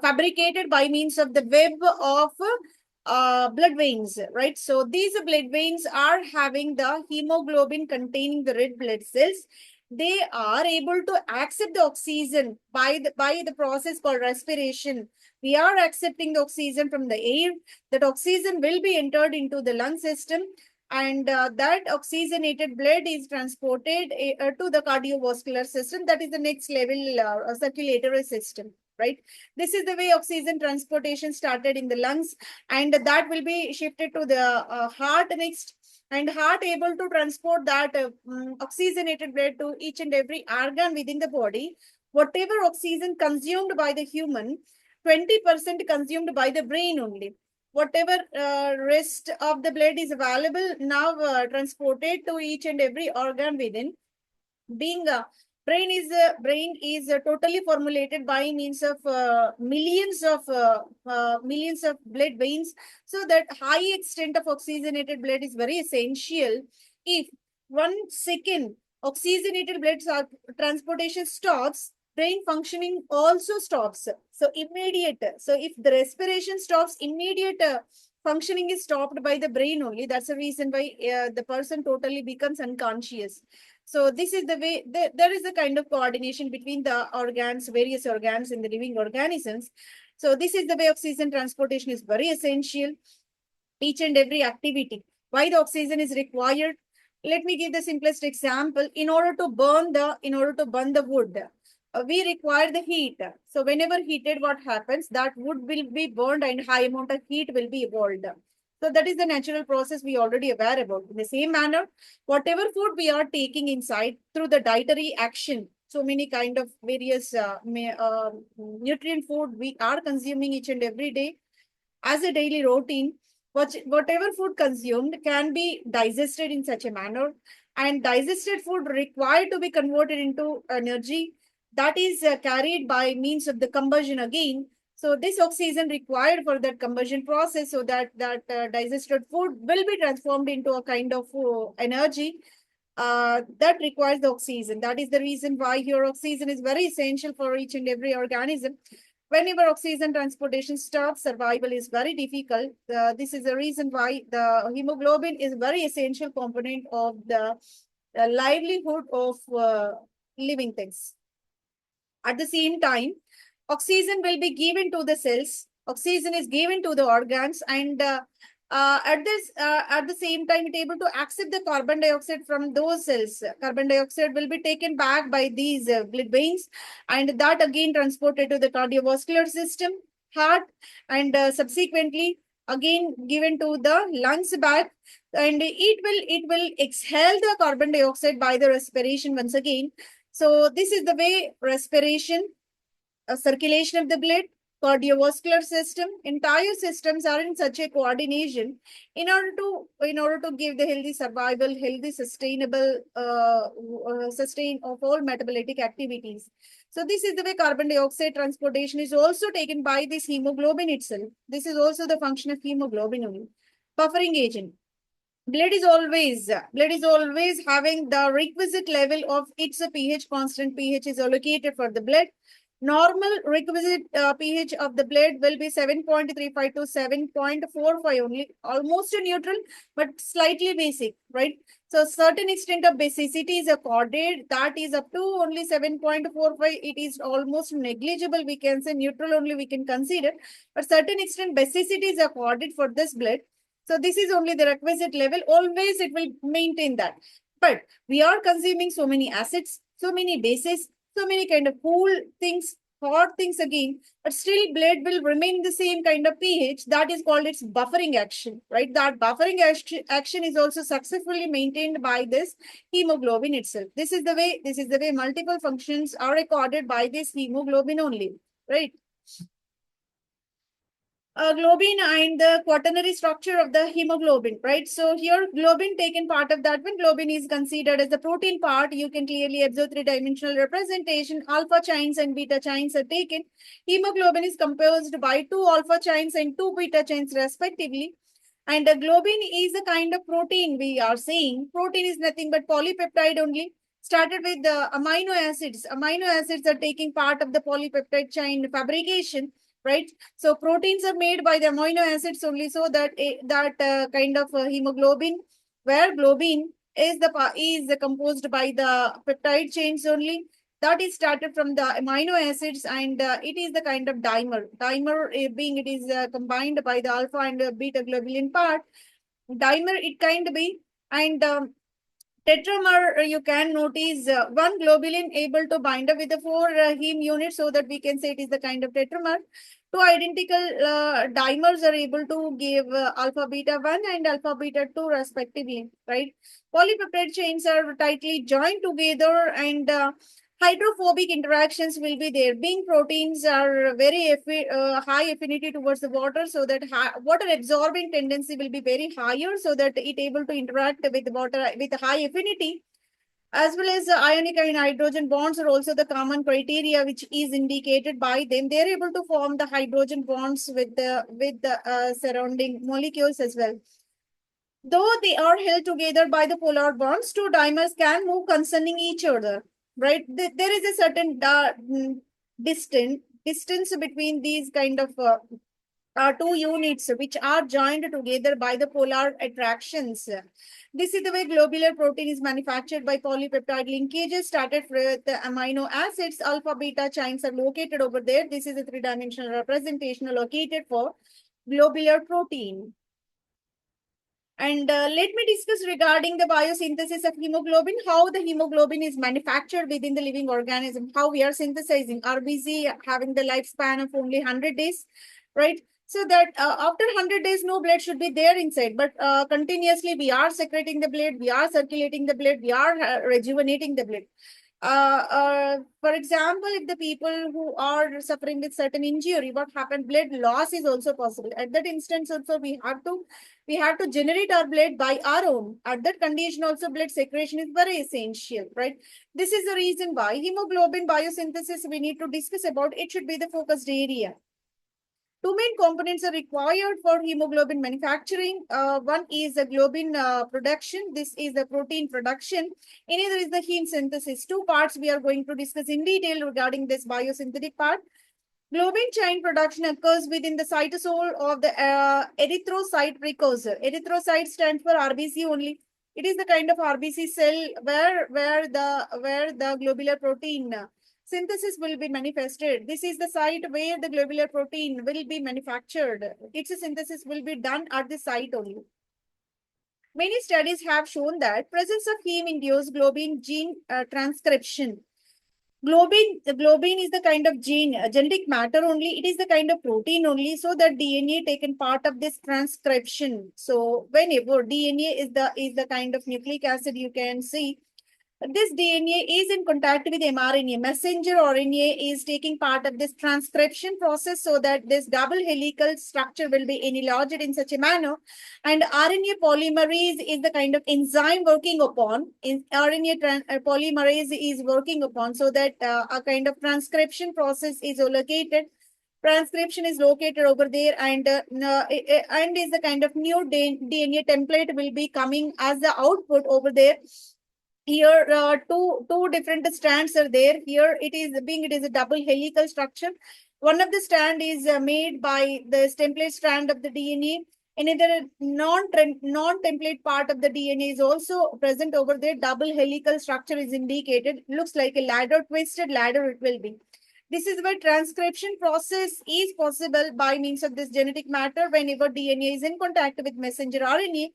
fabricated by means of the web of blood veins, right? So these blood veins are having the hemoglobin containing the red blood cells. They are able to accept the oxygen by the process called respiration. We are accepting the oxygen from the air. That oxygen will be entered into the lung system, and that oxygenated blood is transported to the cardiovascular system. That is the next level circulatory system, right? This is the way oxygen transportation started in the lungs, and that will be shifted to the heart next, and heart able to transport that oxygenated blood to each and every organ within the body. Whatever oxygen consumed by the human, 20% consumed by the brain only. Whatever rest of the blood is available now transported to each and every organ within. Being brain is totally formulated by means of millions of blood veins. So that high extent of oxygenated blood is very essential. If 1 second oxygenated blood transportation stops, brain functioning also stops. So immediate. So if the respiration stops, immediate functioning is stopped by the brain only. That's the reason why the person totally becomes unconscious. So this is the way there is a kind of coordination between the organs, various organs in the living organisms. So this is the way oxygen transportation is very essential. Each and every activity. Why the oxygen is required? Let me give the simplest example. In order to burn the wood, we require the heat. So whenever heated, what happens? That wood will be burned and high amount of heat will be evolved. So that is the natural process we already aware about. In the same manner, whatever food we are taking inside through the dietary action, so many kind of various nutrient food we are consuming each and every day as a daily routine. Whatever food consumed can be digested in such a manner, and digested food required to be converted into energy that is carried by means of the combustion again. So this oxygen required for that combustion process, so that digested food will be transformed into a kind of energy that requires the oxygen. That is the reason why your oxygen is very essential for each and every organism. Whenever oxygen transportation stops, survival is very difficult. This is the reason why the hemoglobin is very essential component of the livelihood of living things. At the same time, oxygen will be given to the cells. Oxygen is given to the organs, and at the same time, it able to accept the carbon dioxide from those cells. Carbon dioxide will be taken back by these blood veins, and that again transported to the cardiovascular system, heart, and subsequently again given to the lungs back, and it will exhale the carbon dioxide by the respiration once again. So this is the way respiration, circulation of the blood, cardiovascular system, entire systems are in such a coordination in order to give the healthy survival, healthy sustainable sustain of all metabolic activities. So this is the way carbon dioxide transportation is also taken by this hemoglobin itself. This is also the function of hemoglobin only. Buffering agent. Blood is always having the requisite level of its pH. Constant pH is allocated for the blood. Normal requisite pH of the blood will be 7.35 to 7.45 only, almost neutral, but slightly basic, right? So certain extent of basicity is accorded, that is up to only 7.45. It is almost negligible. We can say neutral only we can consider, but certain extent basicity is accorded for this blood. So this is only the requisite level. Always it will maintain that. But we are consuming so many acids, so many bases, so many kind of cool things, hot things again, but still blood will remain the same kind of pH. That is called its buffering action, right? That buffering action is also successfully maintained by this hemoglobin itself. This is the way multiple functions are recorded by this hemoglobin only, right? globin and the quaternary structure of the hemoglobin, right? So here globin taken part of that. When globin is considered as the protein part, you can clearly observe three-dimensional representation. Alpha chains and beta chains are taken. Hemoglobin is composed by two alpha chains and two beta chains respectively. And the globin is a kind of protein we are saying. Protein is nothing but polypeptide only. Started with the amino acids. Amino acids are taking part of the polypeptide chain fabrication, right? So proteins are made by the amino acids only, so that kind of hemoglobin, where globin is composed by the peptide chains only. That is started from the amino acids, and it is the kind of dimer. Dimer being it is combined by the alpha and beta globulin part. Dimer it kind of be, and tetramer, you can notice one globulin able to bind up with the four heme units, so that we can say it is the kind of tetramer. Two identical dimers are able to give alpha beta 1 and alpha beta 2 respectively, right? Polypeptide chains are tightly joined together, and hydrophobic interactions will be there. Being proteins are very high affinity towards the water, so that water absorbing tendency will be very higher, so that it able to interact with water with high affinity. As well as ionic and hydrogen bonds are also the common criteria which is indicated by them. They are able to form the hydrogen bonds with the surrounding molecules as well. Though they are held together by the polar bonds, two dimers can move concerning each other, right? There is a certain distance between these kind of two units which are joined together by the polar attractions. This is the way globular protein is manufactured by polypeptide linkages started with the amino acids. Alpha beta chains are located over there. This is a three-dimensional representation located for globular protein. And let me discuss regarding the biosynthesis of hemoglobin, how the hemoglobin is manufactured within the living organism, how we are synthesizing. RBC having the lifespan of only 100 days, right? So that after 100 days, no blood should be there inside, but continuously we are secreting the blood, we are circulating the blood, we are rejuvenating the blood. For example, if the people who are suffering with certain injury, what happened? Blood loss is also possible. At that instance, also we have to generate our blood by our own. At that condition, also blood secretion is very essential, right? This is the reason why hemoglobin biosynthesis we need to discuss about. It should be the focused area. Two main components are required for hemoglobin manufacturing. One is the globin production. This is the protein production. Another is the heme synthesis. Two parts we are going to discuss in detail regarding this biosynthetic part. Globin chain production occurs within the cytosol of the erythrocyte precursor. Erythrocyte stands for RBC only. It is the kind of RBC cell where the globular protein synthesis will be manifested. This is the site where the globular protein will be manufactured. Its synthesis will be done at the site only. Many studies have shown that presence of heme-induced globin gene transcription. Globin is the kind of gene, genetic matter only. It is the kind of protein only, so that DNA taken part of this transcription. So whenever DNA is the kind of nucleic acid, you can see this DNA is in contact with mRNA. Messenger RNA is taking part of this transcription process, so that this double helical structure will be enlarged in such a manner. And RNA polymerase is the kind of enzyme working upon. Polymerase is working upon, so that a kind of transcription process is located. Transcription is located over there, and is the kind of new DNA template will be coming as the output over there. Here two different strands are there. Here it is a double helical structure. One of the strand is made by the template strand of the DNA. Another non-template part of the DNA is also present over there. Double helical structure is indicated. Looks like a ladder, twisted ladder it will be. This is where transcription process is possible by means of this genetic matter. Whenever DNA is in contact with messenger RNA,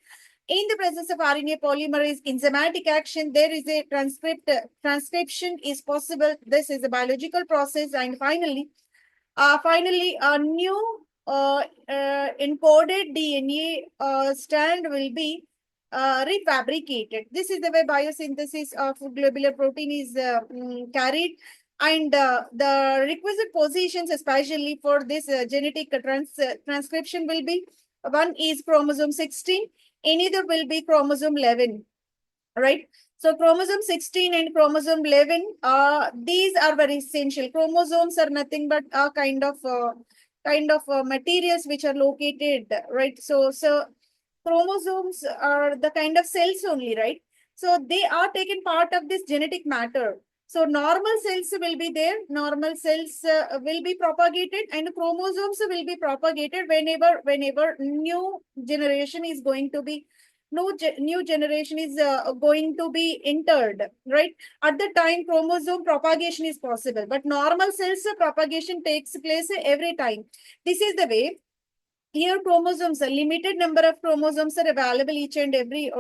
in the presence of RNA polymerase enzymatic action, there is a transcription is possible. This is a biological process. And finally, a new encoded DNA strand will be refabricated. This is the way biosynthesis of globular protein is carried. And the requisite positions, especially for this genetic transcription, will be one is chromosome 16, another will be chromosome 11, right? So chromosome 16 and chromosome 11, these are very essential. Chromosomes are nothing but a kind of materials which are located, right? So chromosomes are the kind of cells only, right? So they are taken part of this genetic matter. So normal cells will be there, normal cells will be propagated, and chromosomes will be propagated whenever new generation is going to be new generation is going to be entered, right? At the time, chromosome propagation is possible, but normal cells propagation takes place every time. This is the way. Here, chromosomes, a limited number of chromosomes are available each and every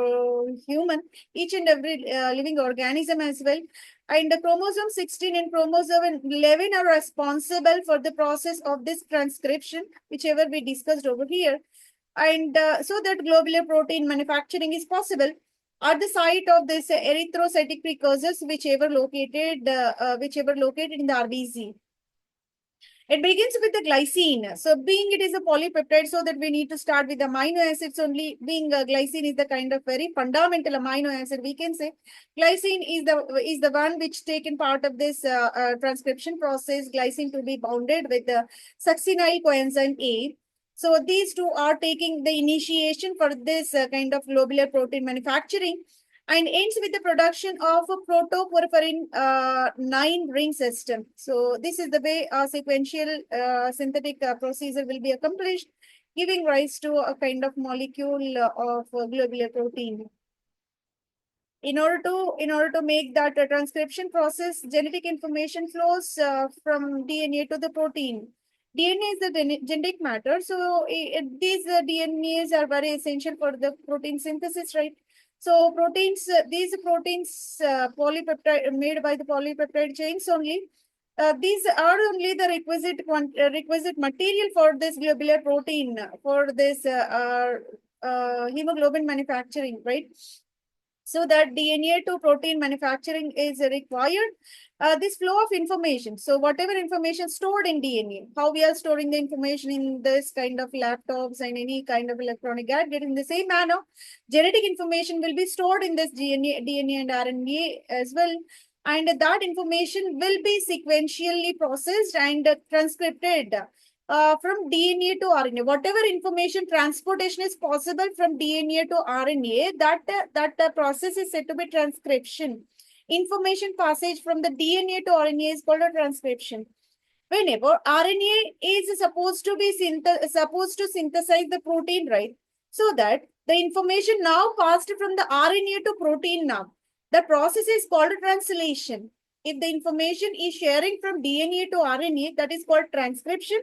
human, each and every living organism as well. And the chromosome 16 and chromosome 11 are responsible for the process of this transcription, whichever we discussed over here. And so that globular protein manufacturing is possible at the site of this erythrocytic precursors, whichever located in the RBC. It begins with the glycine. So being it is a polypeptide, so that we need to start with amino acids only. Being glycine is the kind of very fundamental amino acid, we can say. Glycine is the one which taken part of this transcription process. Glycine to be bounded with the succinyl coenzyme A. So these two are taking the initiation for this kind of globular protein manufacturing, and ends with the production of a protoporphyrin 9 ring system. So this is the way a sequential synthetic procedure will be accomplished, giving rise to a kind of molecule of globular protein. In order to make that transcription process, genetic information flows from DNA to the protein. DNA is the genetic matter, so these DNAs are very essential for the protein synthesis, right? So proteins, these proteins polypeptide made by the polypeptide chains only. These are only the requisite material for this globular protein, for this hemoglobin manufacturing, right? So that DNA to protein manufacturing is required. This flow of information. So whatever information stored in DNA, how we are storing the information in this kind of laptops and any kind of electronic gadget, in the same manner, genetic information will be stored in this DNA and RNA as well. And that information will be sequentially processed and transcribed from DNA to RNA. Whatever information transportation is possible from DNA to RNA, that process is said to be transcription. Information passage from the DNA to RNA is called a transcription. Whenever RNA is supposed to synthesize the protein, right? So that the information now passed from the RNA to protein now. The process is called translation. If the information is sharing from DNA to RNA, that is called transcription.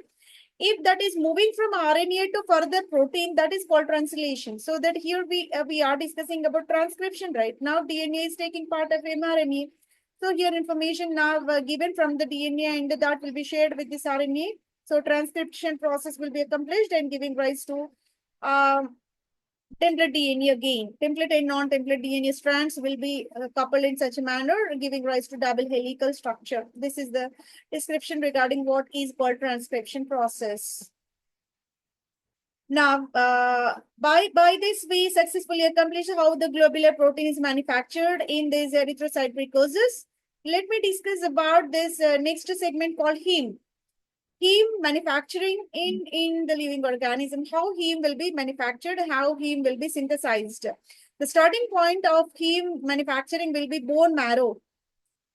If that is moving from RNA to further protein, that is called translation. So that here we are discussing about transcription, right? Now DNA is taking part of mRNA. So here information now given from the DNA and that will be shared with this RNA. So transcription process will be accomplished and giving rise to template DNA again. Template and non-template DNA strands will be coupled in such a manner, giving rise to double helical structure. This is the description regarding what is called transcription process. Now, by this, we successfully accomplished how the globular protein is manufactured in these erythrocyte precursors. Let me discuss about this next segment called heme. Heme manufacturing in the living organism, how heme will be manufactured, how heme will be synthesized. The starting point of heme manufacturing will be bone marrow.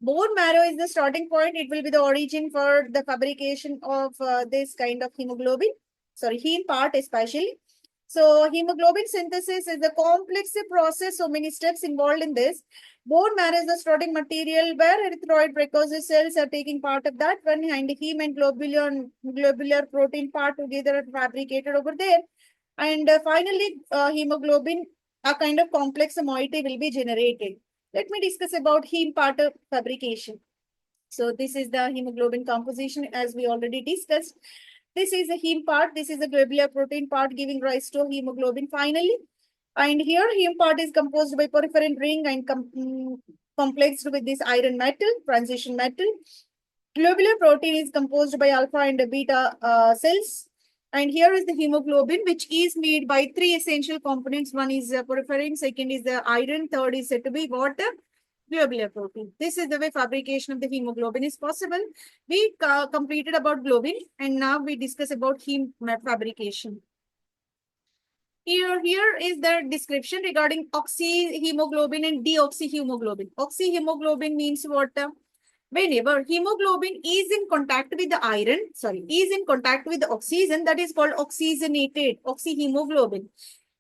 Bone marrow is the starting point. It will be the origin for the fabrication of this kind of hemoglobin. Sorry, heme part especially. So hemoglobin synthesis is a complex process. So many steps involved in this. Bone marrow is the starting material where erythroid precursor cells are taking part of that one, and heme and globular protein part together are fabricated over there. And finally, hemoglobin, a kind of complex moiety will be generated. Let me discuss about heme part of fabrication. So this is the hemoglobin composition as we already discussed. This is the heme part. This is the globular protein part giving rise to hemoglobin finally. And here heme part is composed by porphyrin ring and complexed with this iron metal, transition metal. Globular protein is composed by alpha and beta cells. And here is the hemoglobin, which is made by three essential components. One is porphyrin, second is the iron, third is said to be what? Globular protein. This is the way fabrication of the hemoglobin is possible. We completed about globin, and now we discuss about heme fabrication. Here is the description regarding oxyhemoglobin and deoxyhemoglobin. Oxyhemoglobin means what? Whenever hemoglobin is in contact with the is in contact with the oxygen, that is called oxygenated oxyhemoglobin.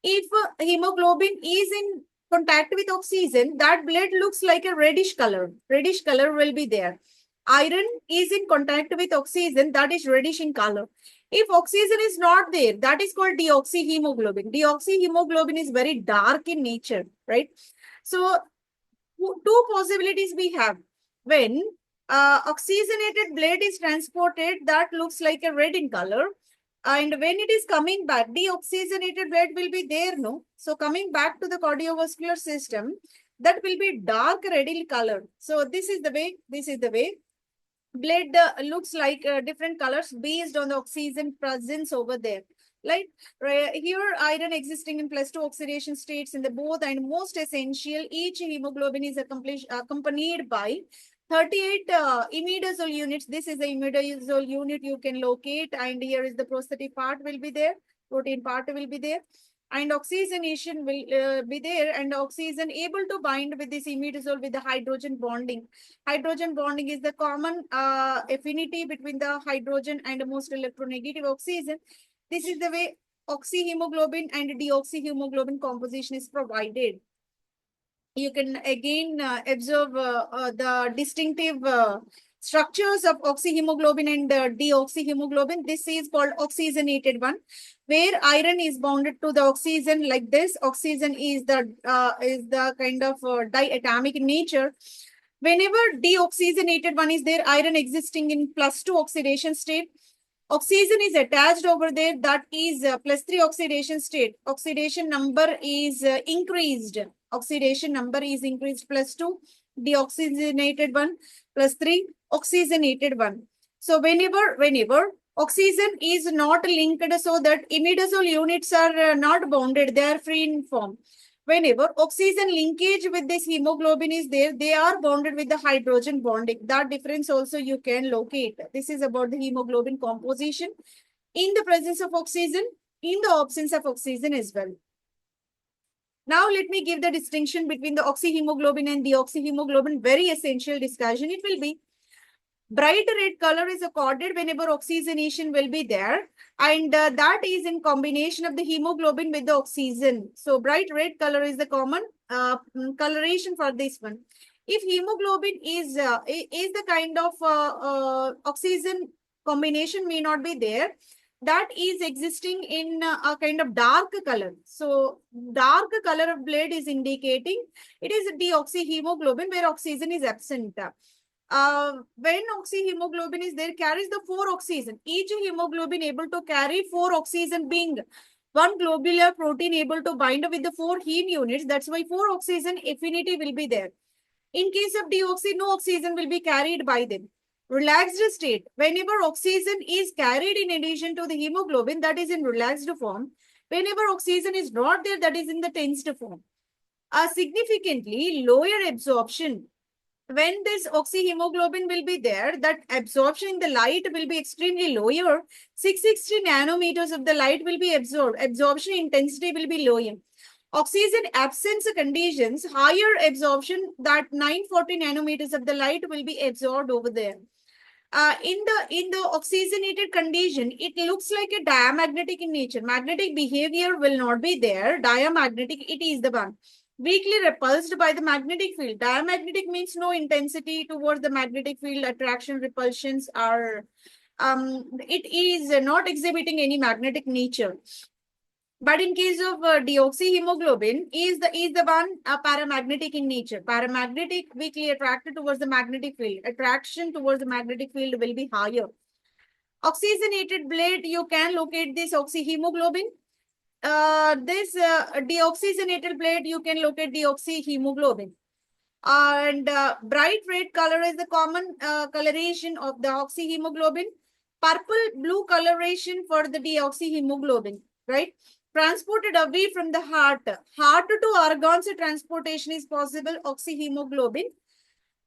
If hemoglobin is in contact with oxygen, that blood looks like a reddish color. Reddish color will be there. Iron is in contact with oxygen, that is reddish in color. If oxygen is not there, that is called deoxyhemoglobin. Deoxyhemoglobin is very dark in nature, right? So, two possibilities we have. When oxygenated blood is transported, that looks like a red in color. And when it is coming back, deoxygenated blood will be there, no? So coming back to the cardiovascular system, that will be dark red in color. So this is the way blood looks like different colors based on the oxygen presence over there. Like here, iron existing in +2 oxidation states in the both, and most essential, each hemoglobin is accompanied by 38 imidazole units. This is the imidazole unit you can locate, and here is the prosthetic part will be there, protein part will be there, and oxygenation will be there, and oxygen able to bind with this imidazole with the hydrogen bonding. Hydrogen bonding is the common affinity between the hydrogen and the most electronegative oxygen. This is the way oxyhemoglobin and deoxyhemoglobin composition is provided. You can again observe the distinctive structures of oxyhemoglobin and deoxyhemoglobin. This is called oxygenated one, where iron is bonded to the oxygen like this. Oxygen is the kind of diatomic in nature. Whenever deoxygenated one is there, iron existing in +2 oxidation state, oxygen is attached over there, that is +3 oxidation state. Oxidation number is increased. Oxidation number is increased, +2, deoxygenated one, +3, oxygenated one. So whenever oxygen is not linked, so that imidazole units are not bonded, they are free in form. Whenever oxygen linkage with this hemoglobin is there, they are bonded with the hydrogen bonding. That difference also you can locate. This is about the hemoglobin composition in the presence of oxygen, in the absence of oxygen as well. Now let me give the distinction between the oxyhemoglobin and deoxyhemoglobin. Very essential discussion it will be. Bright red color is accorded whenever oxygenation will be there, and that is in combination of the hemoglobin with the oxygen. So bright red color is the common coloration for this one. If hemoglobin is the kind of oxygen combination may not be there, that is existing in a kind of dark color. So dark color of blood is indicating it is deoxyhemoglobin where oxygen is absent. When oxyhemoglobin is there, carries the 4 oxygen. Each hemoglobin able to carry 4 oxygen, being one globular protein able to bind with the 4 heme units. That's why 4 oxygen affinity will be there. In case of deoxy, no oxygen will be carried by them. Relaxed state, whenever oxygen is carried in addition to the hemoglobin, that is in relaxed form. Whenever oxygen is not there, that is in the tensed form. A significantly lower absorption. When this oxyhemoglobin will be there, that absorption in the light will be extremely lower. 660 nanometers of the light will be absorbed. Absorption intensity will be lower. Oxygen absence conditions, higher absorption, that 940 nanometers of the light will be absorbed over there. In the oxygenated condition, it looks like a diamagnetic in nature. Magnetic behavior will not be there. Diamagnetic, it is the one. Weakly repulsed by the magnetic field. Diamagnetic means no intensity towards the magnetic field. Attraction repulsions are, it is not exhibiting any magnetic nature. But in case of deoxyhemoglobin, is the one paramagnetic in nature. Paramagnetic, weakly attracted towards the magnetic field. Attraction towards the magnetic field will be higher. Oxygenated blood, you can locate this oxyhemoglobin. This deoxygenated blood, you can locate deoxyhemoglobin. And bright red color is the common coloration of the oxyhemoglobin. Purple blue coloration for the deoxyhemoglobin, right? Transported away from the heart. Heart to organs transportation is possible, oxyhemoglobin.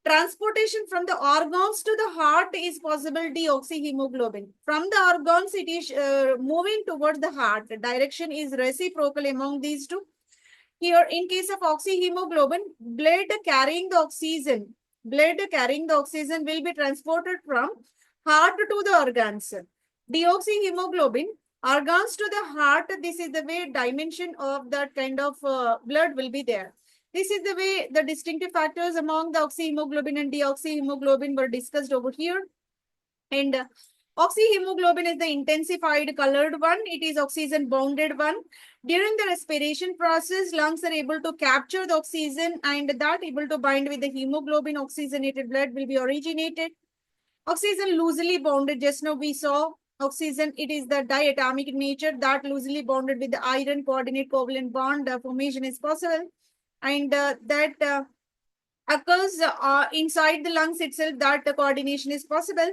Transportation from the organs to the heart is possible, deoxyhemoglobin. From the organs, it is moving towards the heart. The direction is reciprocal among these two. Here, in case of oxyhemoglobin, blood carrying the oxygen will be transported from heart to the organs. Deoxyhemoglobin, organs to the heart, this is the way dimension of that kind of blood will be there. This is the way the distinctive factors among the oxyhemoglobin and deoxyhemoglobin were discussed over here. And oxyhemoglobin is the intensified colored one. It is oxygen bounded one. During the respiration process, lungs are able to capture the oxygen and that able to bind with the hemoglobin. Oxygenated blood will be originated. Oxygen loosely bonded, just now we saw oxygen, it is the diatomic nature that loosely bonded with the iron coordinate covalent bond formation is possible. And that occurs inside the lungs itself, that coordination is possible.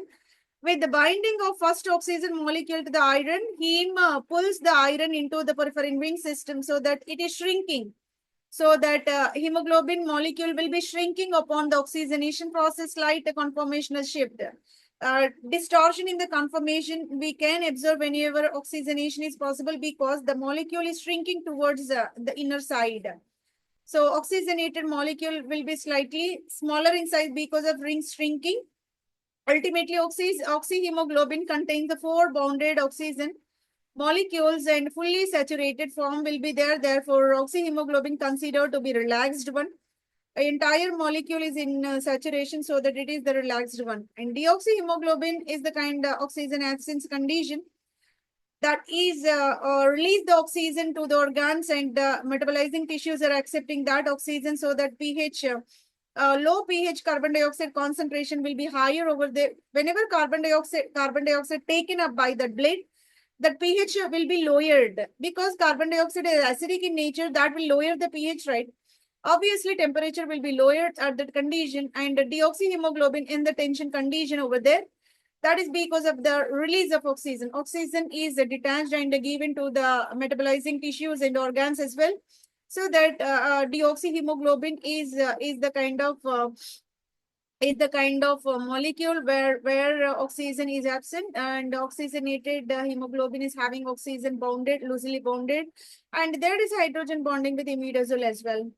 With the binding of first oxygen molecule to the iron, heme pulls the iron into the peripheral ring system so that it is shrinking. So that hemoglobin molecule will be shrinking upon the oxygenation process, like the conformational shift. Distortion in the conformation we can observe whenever oxygenation is possible because the molecule is shrinking towards the inner side. So oxygenated molecule will be slightly smaller in size because of ring shrinking. Ultimately, oxyhemoglobin contains the 4 bonded oxygen molecules and fully saturated form will be there. Therefore, oxyhemoglobin considered to be relaxed one. The entire molecule is in saturation so that it is the relaxed one. And deoxyhemoglobin is the kind of oxygen absence condition that is release the oxygen to the organs and metabolizing tissues are accepting that oxygen so that pH low pH carbon dioxide concentration will be higher over there. Whenever carbon dioxide taken up by the blood, that pH will be lowered because carbon dioxide is acidic in nature, that will lower the pH, right? Obviously, temperature will be lowered at that condition and the deoxyhemoglobin in the tension condition over there. That is because of the release of oxygen. Oxygen is detached and given to the metabolizing tissues and organs as well. So that deoxyhemoglobin is the kind of molecule where oxygen is absent and oxygenated hemoglobin is having oxygen bounded, loosely bonded, and there is hydrogen bonding with imidazole as well.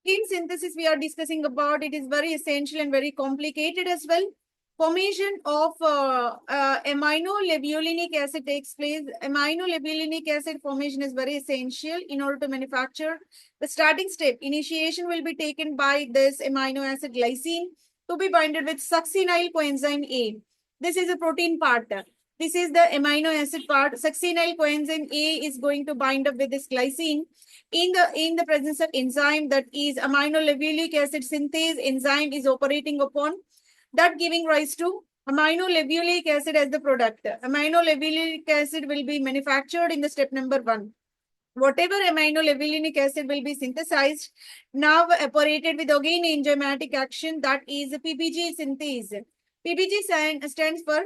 Heme synthesis we are discussing about, it is very essential and very complicated as well. Formation of aminolevulinic acid takes place. Aminolevulinic acid formation is very essential in order to manufacture. The starting step, initiation will be taken by this amino acid glycine to be binded with succinyl coenzyme A. This is a protein part. This is the amino acid part. Succinyl coenzyme A is going to bind up with this glycine in the presence of enzyme, that is aminolevulic acid synthase enzyme is operating upon, that giving rise to aminolevulic acid as the product. Aminolevulic acid will be manufactured in the step number 1. Whatever aminolevulinic acid will be synthesized, now operated with again enzymatic action, that is PPG synthase. PPG stands for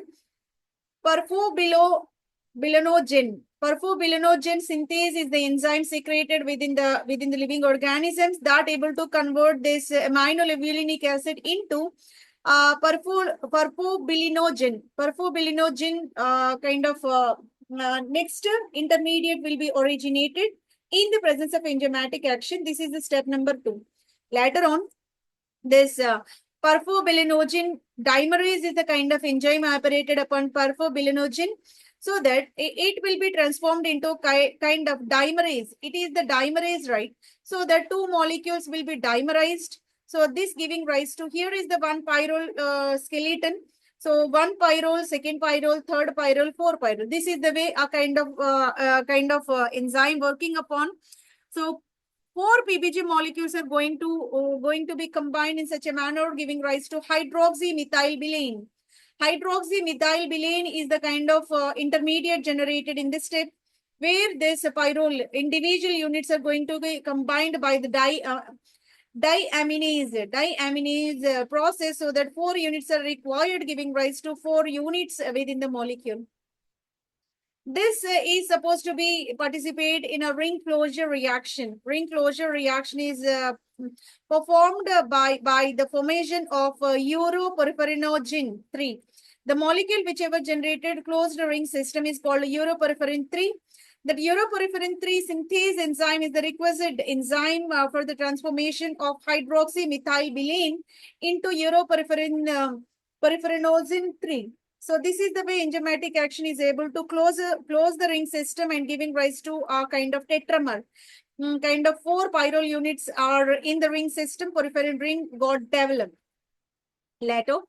perfluorobilinogen. Perfluorobilinogen synthase is the enzyme secreted within the living organisms that able to convert this aminolevulinic acid into perfluorobilinogen. Perfluorobilinogen next intermediate will be originated in the presence of enzymatic action. This is the step number 2. Later on, this perfluorobilinogen dimerase is the kind of enzyme operated upon perfluorobilinogen, so that it will be transformed into kind of dimerase. It is the dimerase, right? So that 2 molecules will be dimerized. So this giving rise to, here is the 1 pyrrole skeleton. So 1 pyrrole, 2nd pyrrole, 3rd pyrrole, 4 pyrrole. This is the way a kind of enzyme working upon. So 4 PPG molecules are going to be combined in such a manner, giving rise to hydroxymethylbilane. Hydroxymethylbilane is the kind of intermediate generated in this step, where this pyrrole individual units are going to be combined by the diaminase process, so that 4 units are required, giving rise to 4 units within the molecule. This is supposed to be participate in a ring closure reaction. Ring closure reaction is performed by the formation of uroporphyrinogen 3. The molecule whichever generated closed ring system is called uroporphyrin 3. That uroporphyrin 3 synthase enzyme is the requisite enzyme for the transformation of hydroxymethylbilane into porphyrinogen 3. So this is the way enzymatic action is able to close the ring system and giving rise to a kind of tetramer. Kind of 4 pyrrole units are in the ring system. Porphyrin ring got developed. Later,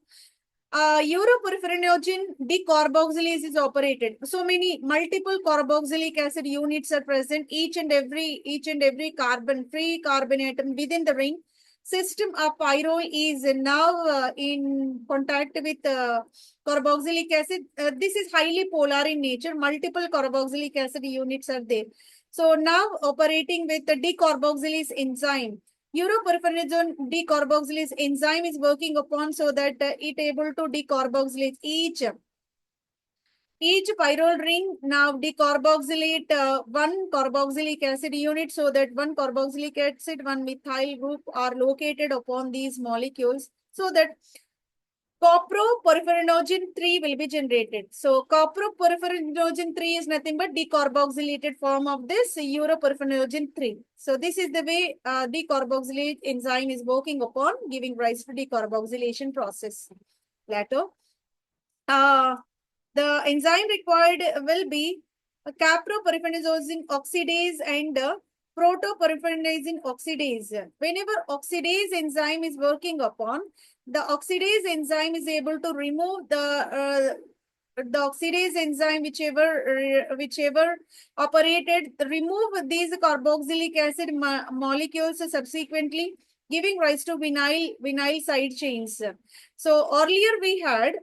uroporphyrinogen decarboxylase is operated. So many multiple carboxylic acid units are present. Each and every carbon, free carbon atom within the ring system of pyrrole is now in contact with carboxylic acid. This is highly polar in nature. Multiple carboxylic acid units are there. So now operating with the decarboxylase enzyme. Uroporphyrin decarboxylase enzyme is working upon so that it able to decarboxylate each pyrrole ring. Now decarboxylate one carboxylic acid unit, so that one carboxylic acid, one methyl group are located upon these molecules, so that coproporphyrinogen 3 will be generated. So coproporphyrinogen 3 is nothing but decarboxylated form of this uroporphyrinogen 3. So this is the way decarboxylate enzyme is working upon, giving rise to decarboxylation process. Later, the enzyme required will be a caproporphyrinogen oxidase and protoporphyrinase oxidase. Whenever oxidase enzyme is working upon, the oxidase enzyme is able to remove the oxidase enzyme whichever operated, remove these carboxylic acid molecules subsequently, giving rise to vinyl side chains. So earlier we had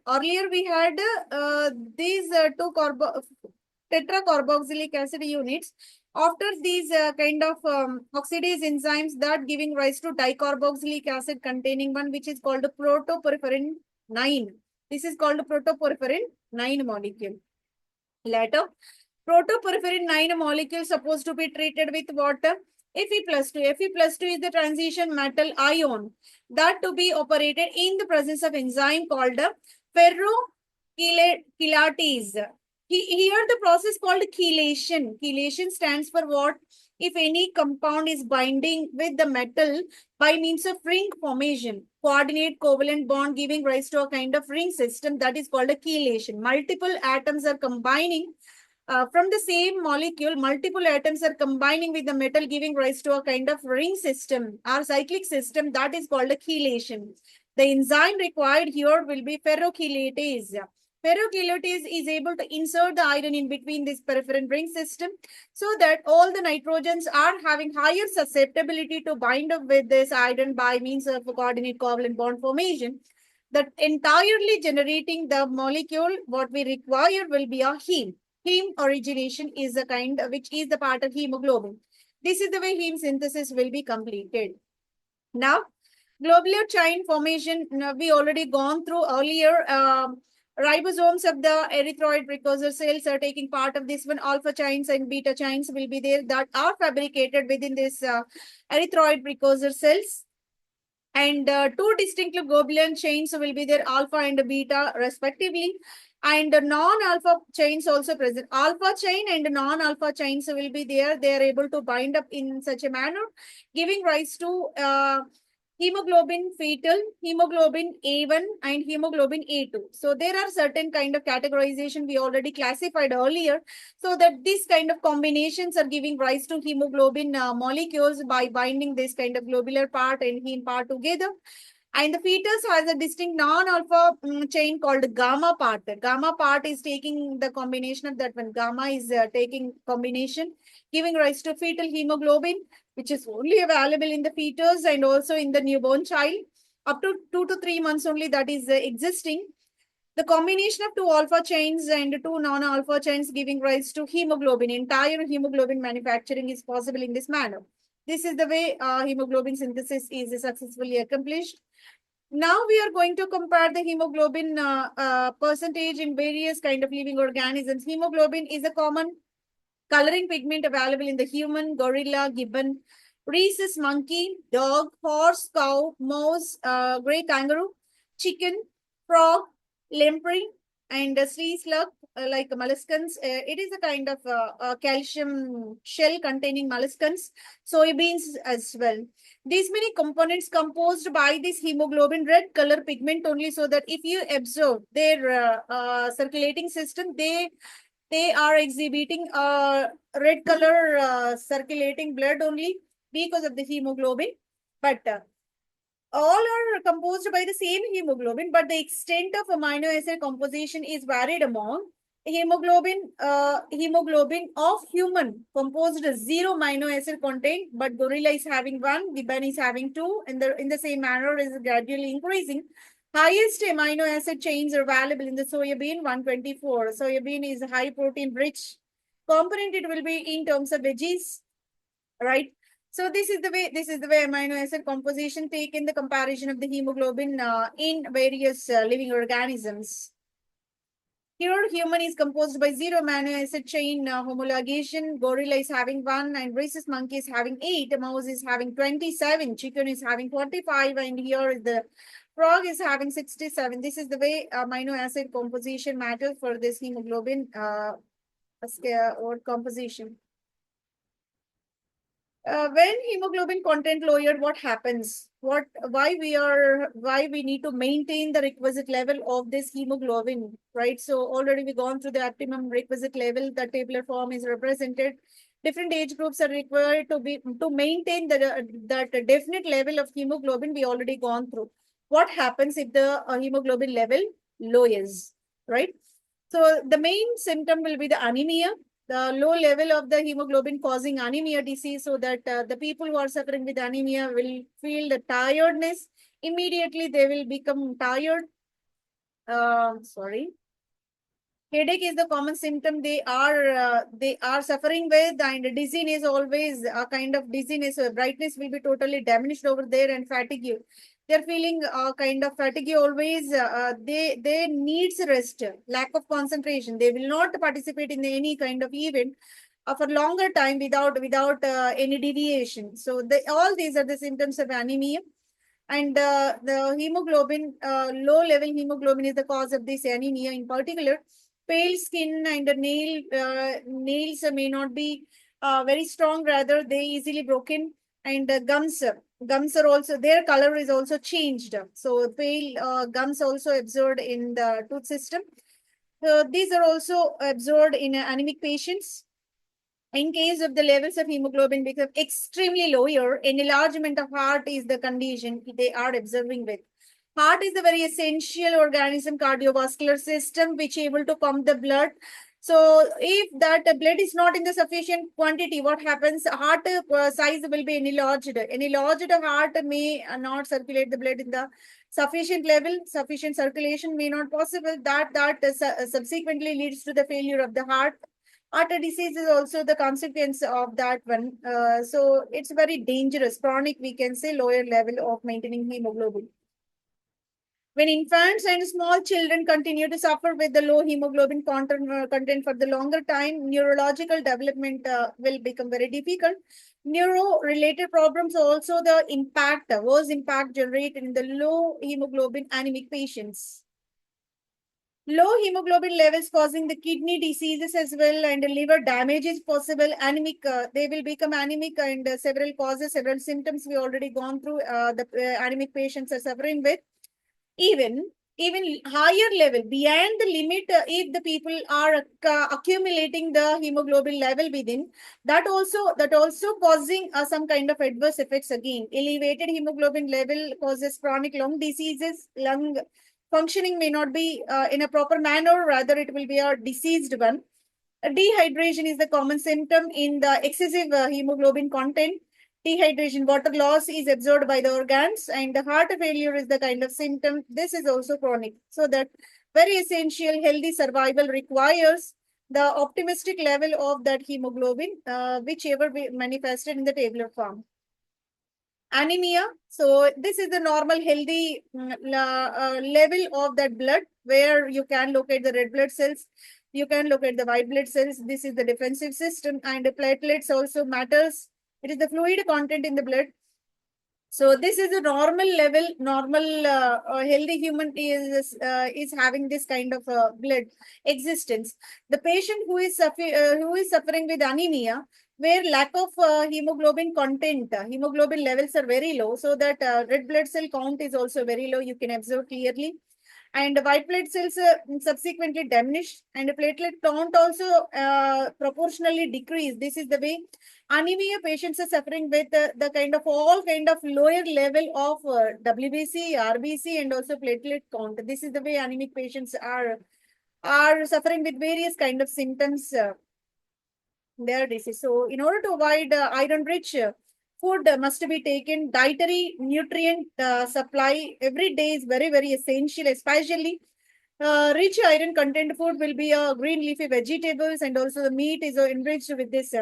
these two tetracarboxylic acid units. After these kind of oxidase enzymes, that giving rise to dicarboxylic acid containing one, which is called protoporphyrin 9. This is called protoporphyrin 9 molecule. Later, protoporphyrin 9 molecule supposed to be treated with water. Fe plus 2. Fe plus 2 is the transition metal ion that to be operated in the presence of enzyme called ferrochelatase. Here the process called chelation. Chelation stands for what? If any compound is binding with the metal by means of ring formation, coordinate covalent bond giving rise to a kind of ring system, that is called a chelation. Multiple atoms are combining from the same molecule, multiple atoms are combining with the metal, giving rise to a kind of ring system or cyclic system, that is called a chelation. The enzyme required here will be ferrochelatase. Ferrochelatase is able to insert the iron in between this porphyrin ring system, so that all the nitrogens are having higher susceptibility to bind up with this iron by means of coordinate covalent bond formation. That entirely generating the molecule, what we require will be a heme. Heme origination is the kind which is the part of hemoglobin. This is the way heme synthesis will be completed. Now, globular chain formation, we already gone through earlier. Ribosomes of the erythroid precursor cells are taking part of this one. Alpha chains and beta chains will be there that are fabricated within this erythroid precursor cells. And two distinct globulin chains will be there, alpha and beta respectively. And non-alpha chains also present. Alpha chain and non-alpha chains will be there. They are able to bind up in such a manner, giving rise to hemoglobin fetal, hemoglobin A1 and hemoglobin A2. So there are certain kind of categorization we already classified earlier, so that this kind of combinations are giving rise to hemoglobin molecules by binding this kind of globular part and heme part together. And the fetus has a distinct non-alpha chain called gamma part. The gamma part is taking the combination of that one. Gamma is taking combination, giving rise to fetal hemoglobin, which is only available in the fetus and also in the newborn child. Up to 2 to 3 months only that is existing. The combination of two alpha chains and two non-alpha chains giving rise to hemoglobin. Entire hemoglobin manufacturing is possible in this manner. This is the way hemoglobin synthesis is successfully accomplished. Now we are going to compare the hemoglobin percentage in various kind of living organisms. Hemoglobin is a common coloring pigment available in the human, gorilla, gibbon, rhesus monkey, dog, horse, cow, mouse, gray kangaroo, chicken, frog, lamprey, and sea slug, like molluscans. It is a kind of calcium shell containing molluscans, soybeans as well. These many components composed by this hemoglobin red color pigment only, so that if you observe their circulating system, they are exhibiting red color circulating blood only because of the hemoglobin. But all are composed by the same hemoglobin, but the extent of amino acid composition is varied among hemoglobin of human composed zero amino acid content, but gorilla is having one, gibbon is having two, and in the same manner is gradually increasing. Highest amino acid chains are available in the soybean 124. Soybean is high protein rich component. It will be in terms of veggies, right? So this is the way amino acid composition take in the comparison of the hemoglobin in various living organisms. Here, human is composed by zero amino acid chain homologation. Gorilla is having one, and rhesus monkey is having 8. Mouse is having 27. Chicken is having 45, and here is the frog is having 67. This is the way amino acid composition matters for this hemoglobin or composition. When hemoglobin content lowered, what happens? Why we need to maintain the requisite level of this hemoglobin, right? So already we gone through the optimum requisite level. The tabular form is represented. Different age groups are required to maintain that definite level of hemoglobin. We already gone through. What happens if the hemoglobin level lowers, right? So the main symptom will be the anemia, the low level of the hemoglobin causing anemia disease, so that the people who are suffering with anemia will feel the tiredness. Immediately they will become tired. Sorry. Headache is the common symptom they are suffering with, and dizziness always a kind of dizziness. Brightness will be totally diminished over there, and fatigue. They're feeling kind of fatigue always. They needs rest, lack of concentration. They will not participate in any kind of event for longer time without any deviation. So all these are the symptoms of anemia. And the hemoglobin, low level hemoglobin is the cause of this anemia. In particular, pale skin and the nails may not be very strong, rather they easily broken. And gums are also, their color is also changed. So pale gums also absorbed in the tooth system. So these are also absorbed in anemic patients. In case of the levels of hemoglobin become extremely lower, an enlargement of heart is the condition they are observing with. Heart is a very essential organism, cardiovascular system, which able to pump the blood. So if that blood is not in the sufficient quantity, what happens? Heart size will be enlarged. An enlarged heart may not circulate the blood in the sufficient level. Sufficient circulation may not possible. That subsequently leads to the failure of the heart. Heart disease is also the consequence of that one. So it's very dangerous. Chronic, we can say, lower level of maintaining hemoglobin. When infants and small children continue to suffer with the low hemoglobin content for the longer time, neurological development will become very difficult. Neuro-related problems also the worse impact generated in the low hemoglobin anemic patients. Low hemoglobin levels causing the kidney diseases as well, and liver damage is possible. Anemic, they will become anemic, and several causes, several symptoms we already gone through. The anemic patients are suffering with. Even higher level beyond the limit, if the people are accumulating the hemoglobin level within, that also causing some kind of adverse effects. Again, elevated hemoglobin level causes chronic lung diseases. Lung functioning may not be in a proper manner, rather it will be a diseased one. Dehydration is the common symptom in the excessive hemoglobin content. Dehydration, water loss is absorbed by the organs, and the heart failure is the kind of symptom. This is also chronic. So that very essential healthy survival requires the optimistic level of that hemoglobin, whichever be manifested in the tabular form. anemia. So this is the normal healthy level of that blood, where you can locate the red blood cells. You can locate the white blood cells. This is the defensive system, and the platelets also matters. It is the fluid content in the blood. So this is a normal level. Normal healthy human is having this kind of blood existence. The patient who is suffering with anemia, where lack of hemoglobin content, hemoglobin levels are very low, so that red blood cell count is also very low. You can observe clearly, and white blood cells subsequently diminish, and platelet count also proportionally decrease. This is the way anemia patients are suffering with the kind of all kind of lower level of WBC, RBC, and also platelet count. This is the way anemic patients are suffering with various kind of symptoms. Their disease. So, in order to avoid iron-rich food must be taken. Dietary nutrient supply every day is very, very essential, especially rich iron content food will be green leafy vegetables, and also the meat is enriched with this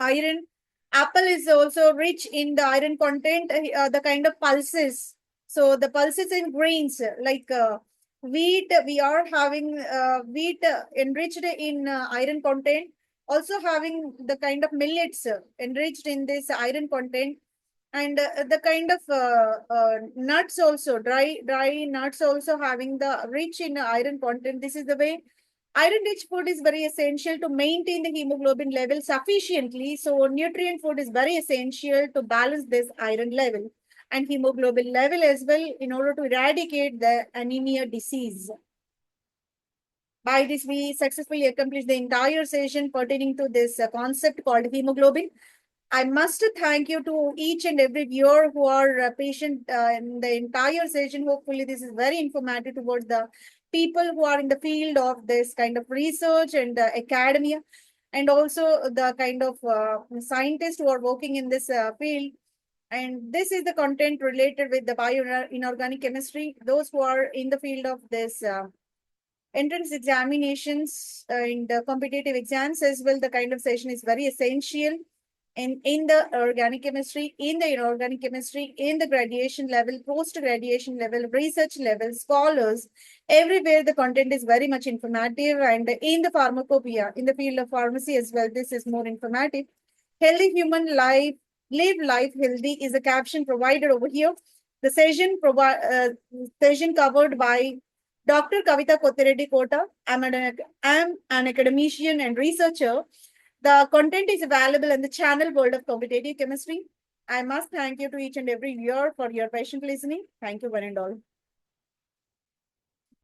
iron. Apple is also rich in the iron content, the kind of pulses. So the pulses in grains like wheat, we are having wheat enriched in iron content. Also having the kind of millets enriched in this iron content, and the kind of nuts also, dry nuts also having the rich in iron content. This is the way iron rich food is very essential to maintain the hemoglobin level sufficiently. So nutrient food is very essential to balance this iron level and hemoglobin level as well, in order to eradicate the anemia disease. By this, we successfully accomplished the entire session pertaining to this concept called hemoglobin. I must thank you to each and every viewer who are patient in the entire session. Hopefully, this is very informative towards the people who are in the field of this kind of research and academia, and also the kind of scientists who are working in this field. And this is the content related with the bio-inorganic chemistry. Those who are in the field of this entrance examinations and competitive exams as well, the kind of session is very essential in the organic chemistry, in the inorganic chemistry, in the graduation level, post-graduation level, research level, scholars, everywhere the content is very much informative, and in the pharmacopoeia, in the field of pharmacy as well, this is more informative. Healthy human life, live life healthy is the caption provided over here. The session covered by Dr. Kavita Kothireddy Kota. I'm an academician and researcher. The content is available in the channel World of Competitive Chemistry. I must thank you to each and every viewer for your patient listening. Thank you one and all.